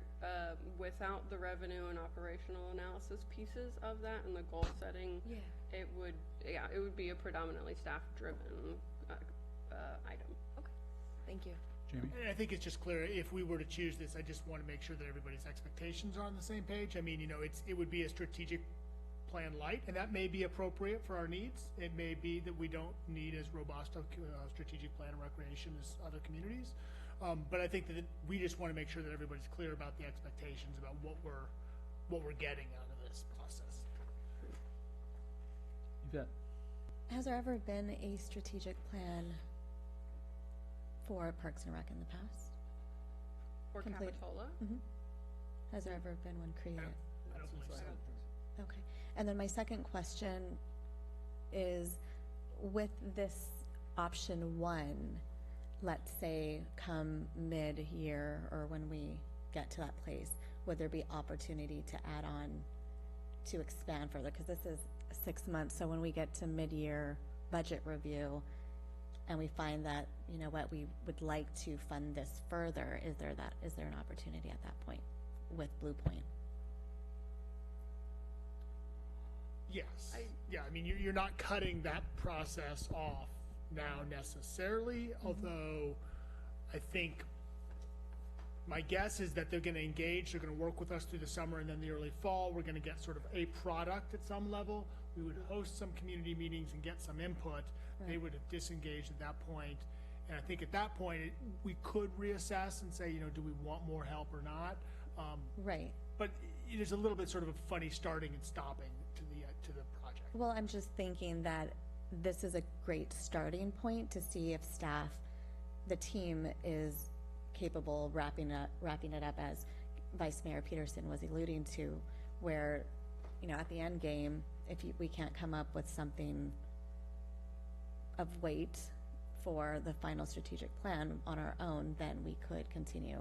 without the revenue and operational analysis pieces of that and the goal setting, it would be a predominantly staff-driven item. Okay. Thank you. Jamie? And I think it's just clear, if we were to choose this, I just want to make sure that everybody's expectations are on the same page. I mean, it would be a strategic plan light, and that may be appropriate for our needs. It may be that we don't need as robust a strategic plan of recreation as other communities. But I think that we just want to make sure that everybody's clear about the expectations about what we're getting out of this process. Yvette? Has there ever been a strategic plan for Parks and Rec in the past? Or Complete. Capitola? Has there ever been one created? I don't believe so. Okay. And then my second question is, with this option 1, let's say come mid-year or when we get to that place, would there be opportunity to add on to expand further? Because this is 6 months, so when we get to mid-year budget review and we find that, we would like to fund this further, is there an opportunity at that point with Blue Point? Yes. I mean, you're not cutting that process off now necessarily, although I think my guess is that they're going to engage, they're going to work with us through the summer and then the early fall. We're going to get sort of a product at some level. We would host some community meetings and get some input. They would have disengaged at that point. And I think at that point, we could reassess and say, do we want more help or not? Right. But it is a little bit sort of a funny starting and stopping to the project. Well, I'm just thinking that this is a great starting point to see if the team is capable of wrapping it up, as Vice Mayor Peterson was alluding to, where, at the end game, if we can't come up with something of weight for the final strategic plan on our own, then we could continue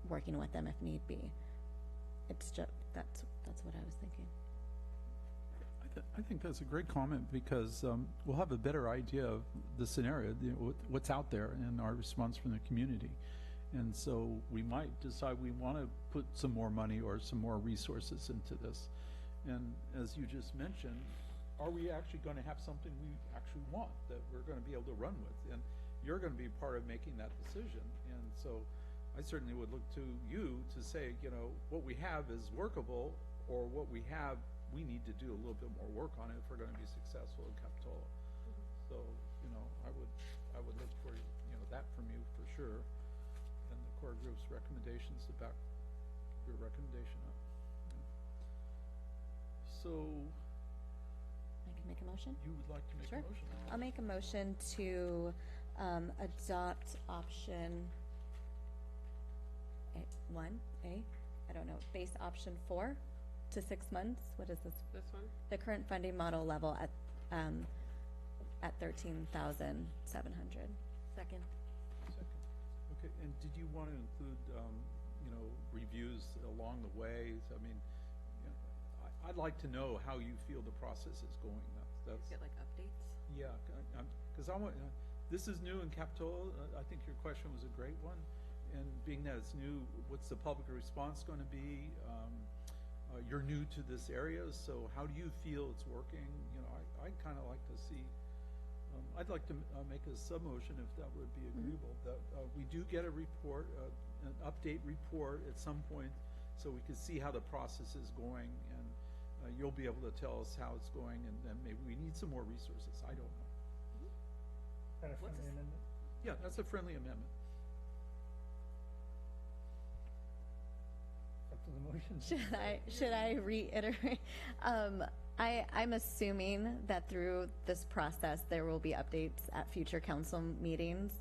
working with them if need be. It's just, that's what I was thinking. I think that's a great comment, because we'll have a better idea of the scenario, what's out there, and our response from the community. And so we might decide we want to put some more money or some more resources into this. And as you just mentioned, are we actually going to have something we actually want that we're going to be able to run with? And you're going to be part of making that decision. And so I certainly would look to you to say, what we have is workable, or what we have, we need to do a little bit more work on it if we're going to be successful in Capitola. So, I would look for, that from you for sure. And the core group's recommendations to back your recommendation up. So, I can make a motion? you would like to make Sure. a motion? I'll make a motion to adopt option 1A, I don't know, base option 4 to 6 months. What is this? This one? The current funding model level at at 13,700. Second. Okay, and did you want to include, reviews along the way? So, I mean, I'd like to know how you feel the process is going. That's Get like updates? yeah, because I want, this is new in Capitola. I think your question was a great one. And being that it's new, what's the public response going to be? You're new to this area, so how do you feel it's working? I'd kind of like to see, I'd like to make a sub-motion if that would be agreeable, that we do get a report, an update report at some point, so we can see how the process is going, and you'll be able to tell us how it's going, and then maybe we need some more resources. I don't know. That a friendly amendment? Yeah, that's a friendly amendment. Up to the motion. Should I reiterate? I'm assuming that through this process, there will be updates at future council meetings.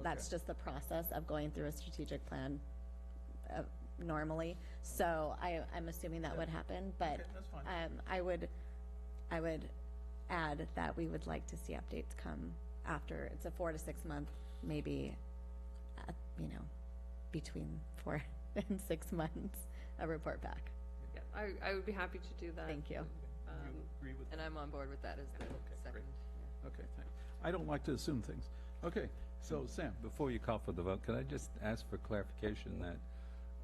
That's Okay. just the process of going through a strategic plan normally. So I'm assuming that would happen, but Okay, that's fine. I would add that we would like to see updates come after. It's a 4 to 6 month, maybe, between 4 and 6 months, a report back. Yeah, I would be happy to do that. Thank you. You agree with And that? I'm on board with that as the second. great. Okay, thanks. I don't like to assume things. Okay, so Sam, Before you call for the vote, could I just ask for clarification that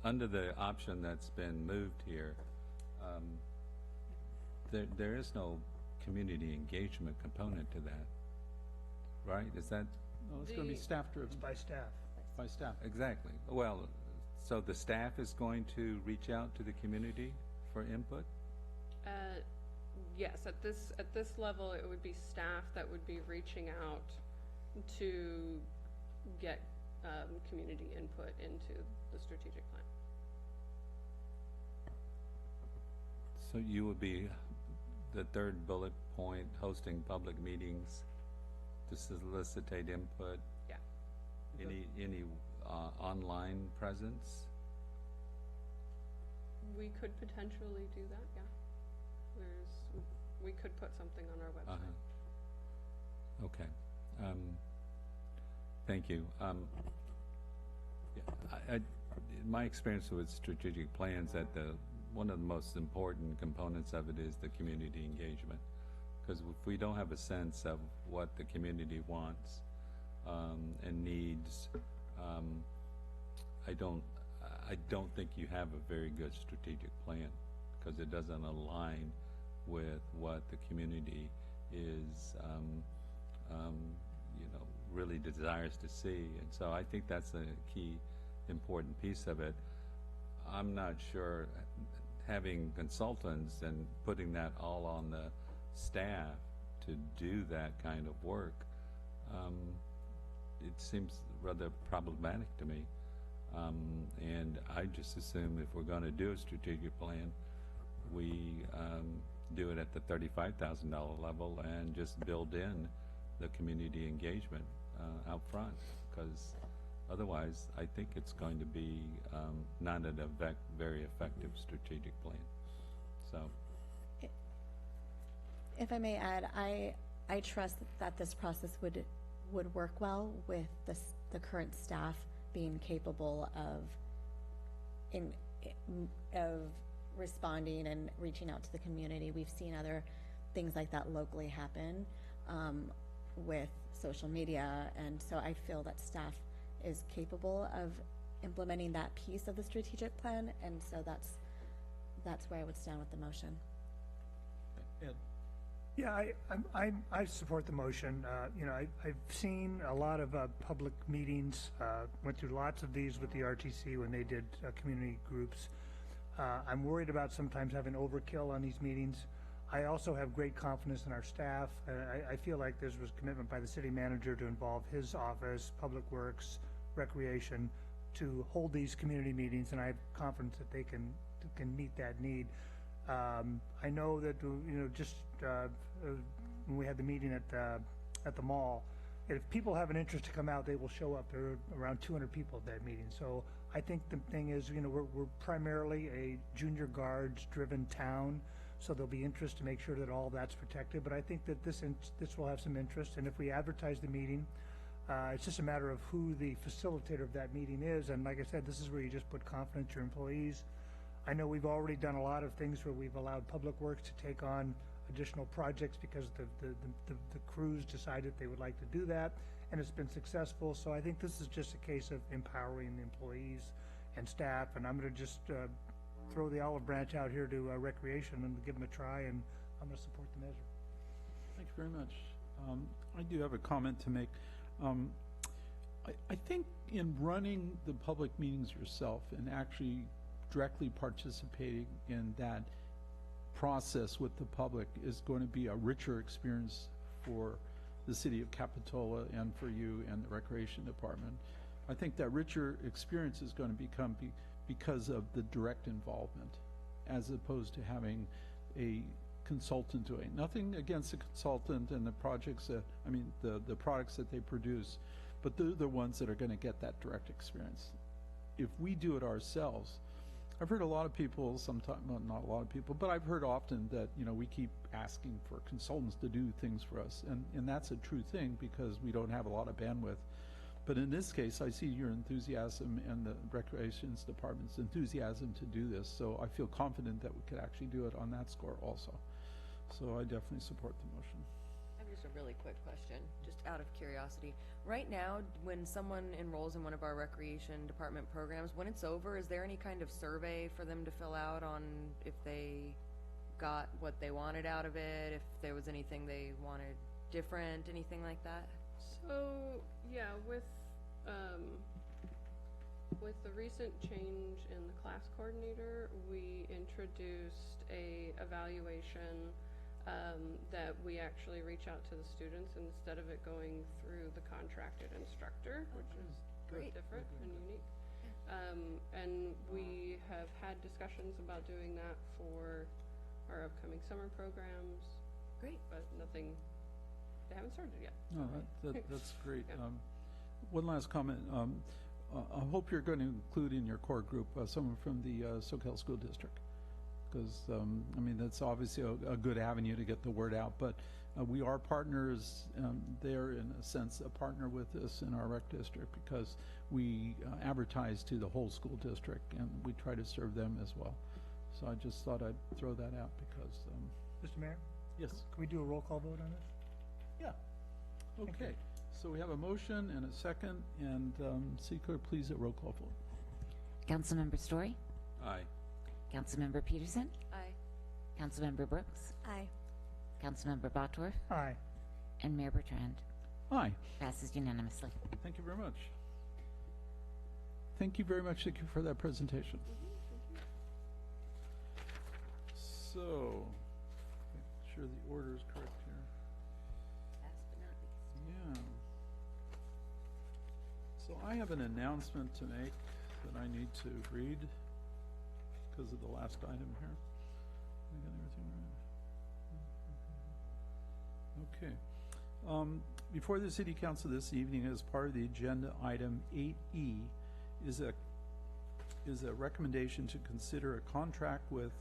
under the option that's been moved here, there is no community engagement component to that, right? Is that no, it's going to be staff driven, By staff. by staff. exactly? Well, so the staff is going to reach out to the community for input? Yes, at this level, it would be staff that would be reaching out to get community input into the strategic plan. So you would be the third bullet point, hosting public meetings to solicitate input? Yeah. Any online presence? We could potentially do that, yeah. We could put something on our website. Okay. Thank you. Yeah, my experience with strategic plans, that one of the most important components of it is the community engagement. Because if we don't have a sense of what the community wants and needs, I don't think you have a very good strategic plan, because it doesn't align with what the community is, really desires to see. And so I think that's a key important piece of it. I'm not sure having consultants and putting that all on the staff to do that kind of work, it seems rather problematic to me. And I just assume if we're going to do a strategic plan, we do it at the $35,000 level and just build in the community engagement out front, because otherwise I think it's going to be not a very effective strategic plan. So If I may add, I trust that this process would work well with the current staff being capable of responding and reaching out to the community. We've seen other things like that locally happen with social media, and so I feel that staff is capable of implementing that piece of the strategic plan, and so that's where I would stand with the motion. Ed? Yeah, I support the motion. I've seen a lot of public meetings, went through lots of these with the RTC when they did community groups. I'm worried about sometimes having overkill on these meetings. I also have great confidence in our staff. I feel like there was commitment by the city manager to involve his office, Public Works, Recreation, to hold these community meetings, and I have confidence that they can meet that need. I know that just when we had the meeting at the mall, if people have an interest to come out, they will show up. There are around 200 people at that meeting. So I think the thing is, we're primarily a junior guards driven town. So there'll be interest to make sure that all that's protected, but I think that this will have some interest, and if we advertise the meeting, it's just a matter of who the facilitator of that meeting is, and like I said, this is where you just put confidence in your employees. I know we've already done a lot of things where we've allowed Public Works to take on additional projects because the crews decided they would like to do that, and it's been successful. So I think this is just a case of empowering the employees and staff, and I'm going to just throw the olive branch out here to Recreation and give them a try, and I'm going to support the measure. Thank you very much. I do have a comment to make. I think in running the public meetings yourself and actually directly participating in that process with the public is going to be a richer experience for the city of Capitola and for you and the Recreation Department. I think that richer experience is going to become because of the direct involvement, as opposed to having a consultant doing. Nothing against the consultant and the projects that, I mean, the products that they produce, but they're the ones that are going to get that direct experience. If we do it ourselves, I've heard a lot of people, sometimes, well, not a lot of people, but I've heard often that, you know, we keep asking for consultants to do things for us, and that's a true thing because we don't have a lot of bandwidth. But in this case, I see your enthusiasm and the Recreations Department's enthusiasm to do this, so I feel confident that we could actually do it on that score also. So I definitely support the motion. I have just a really quick question, just out of curiosity. Right now, when someone enrolls in one of our Recreation Department programs, when it's over, is there any kind of survey for them to fill out on if they got what they wanted out of it, if there was anything they wanted different, anything like that? So, yeah, with the recent change in the class coordinator, we introduced a evaluation that we actually reach out to the students instead of it going through the contracted instructor, which is different and unique. And we have had discussions about doing that for our upcoming summer programs. Great. But nothing, they haven't started yet. No, that's great. Yeah. One last comment. I hope you're going to include in your core group someone from the Soquel School District, because I mean, that's obviously a good avenue to get the word out, but we are partners. They're in a sense a partner with us in our rec district because we advertise to the whole school district and we try to serve them as well. So I just thought I'd throw that out because Mr. Mayor? Yes. Can we do a roll call vote on this? Yeah. Okay. So we have a motion and a second, and City Clerk, please, a roll call vote. Councilmember Story? Aye. Councilmember Peterson? Aye. Councilmember Brooks? Aye. Councilmember Botdorf? Aye. And Mayor Bertrand? Aye. Passes unanimously. Thank you very much. Thank you very much, Nikki, for that presentation. So, make sure the order is correct here. Yeah. So I have an announcement to make that I need to read because of the last item here. I got everything right? Okay. Before the City Council this evening, as part of the agenda, item 8E is a recommendation to consider a contract with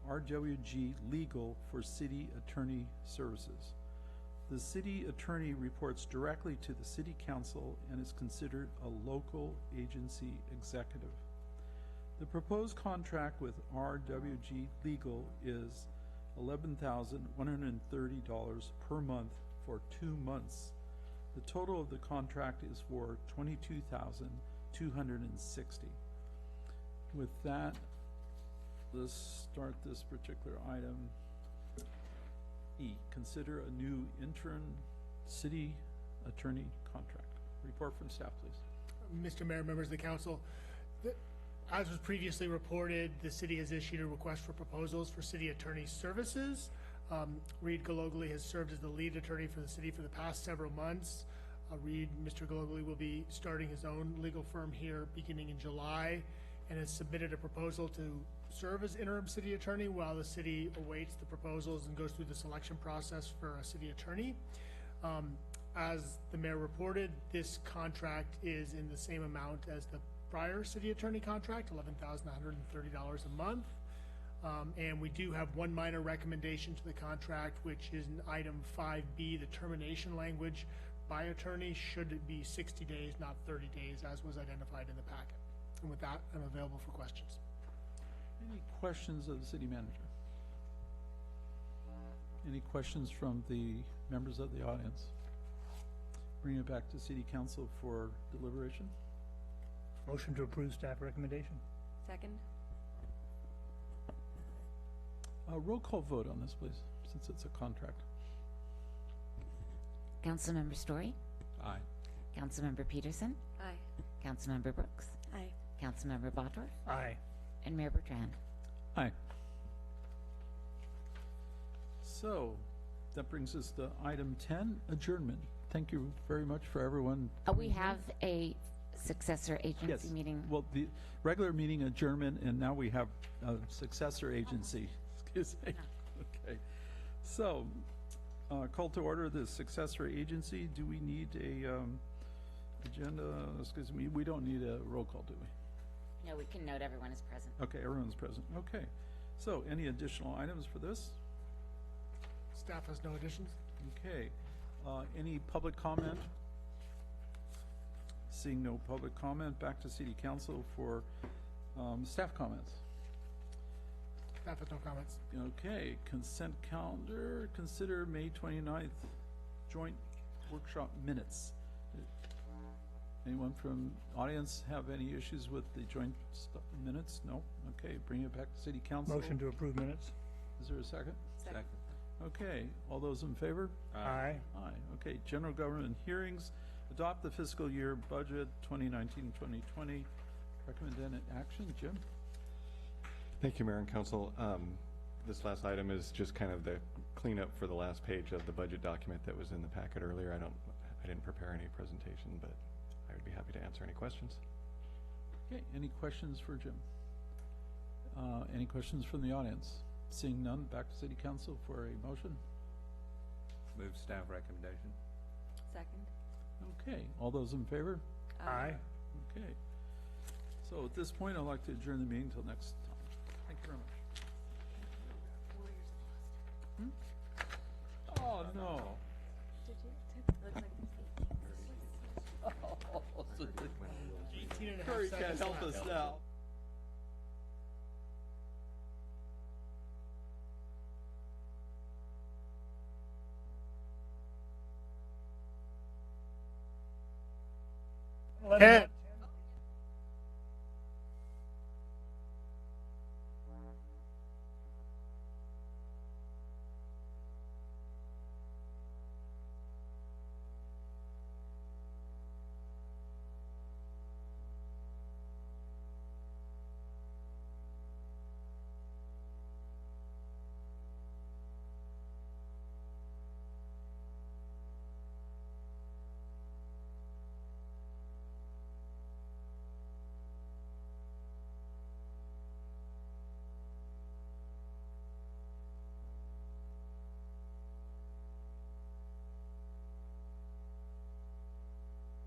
RWG Legal for city attorney services. The city attorney reports directly to the City Council and is considered a local agency executive. The proposed contract with RWG Legal is $11,130 per month for 2 months. The total of the contract is for $22,260. With that, let's start this particular item. E, consider a new intern city attorney contract. Report from staff, please. Mr. Mayor, members of the council, as was previously reported, the city has issued a request for proposals for city attorney services. Reed Galogli has served as the lead attorney for the city for the past several months. Mr. Galogli will be starting his own legal firm here beginning in July and has submitted a proposal to serve as interim city attorney while the city awaits the proposals and goes through the selection process for a city attorney. As the mayor reported, this contract is in the same amount as the prior city attorney contract, $11,130 a month. And we do have one minor recommendation to the contract, which is in item 5B, the termination language by attorney should it be 60 days, not 30 days, as was identified in the packet. And with that, I'm available for questions. Any questions of the city manager? Any questions from the members of the audience? Bring it back to city council for deliberation. Motion to approve staff recommendation. Second? Roll call vote on this, please, since it's a contract. Councilmember Story? Aye. Councilmember Peterson? Aye. Councilmember Brooks? Aye. Councilmember Bottorff? Aye. And Mayor Bertrand? Aye. So, that brings us to item 10, adjournment. Thank you very much for everyone. We have a successor agency Yes. meeting. Well, the regular meeting adjournment, and now we have a successor agency. Excuse me. Okay. So, call to order the successor agency. Do we need a agenda? Excuse me. We don't need a roll call, do we? No, we can note everyone is present. Okay, everyone's present. Okay. So, any additional items for this? Staff has no additions. Okay. Any public comment? Seeing no public comment, back to city council for staff comments. Staff has no comments. Okay, consent calendar, consider May 29th joint workshop minutes. Anyone from audience have any issues with the joint minutes? No? Okay, bring it back to city council. Motion to approve minutes. Is there a second? Second. Okay, all those in favor? Aye. Aye. Okay, general government hearings, adopt the fiscal year budget 2019-2020. Recommended action, Jim? Thank you, Mayor and Council. This last item is just kind of the cleanup for the last page of the budget document that was in the packet earlier. I didn't prepare any presentation, but I would be happy to answer any questions. Okay, any questions for Jim? Any questions from the audience? Seeing none, back to city council for a motion. Move staff recommendation. Second? Okay, all those in favor? Aye. Okay. So at this point, I'd like to adjourn the meeting until next time. Thank you very much. Oh, no. Curry can't help us now. Ted.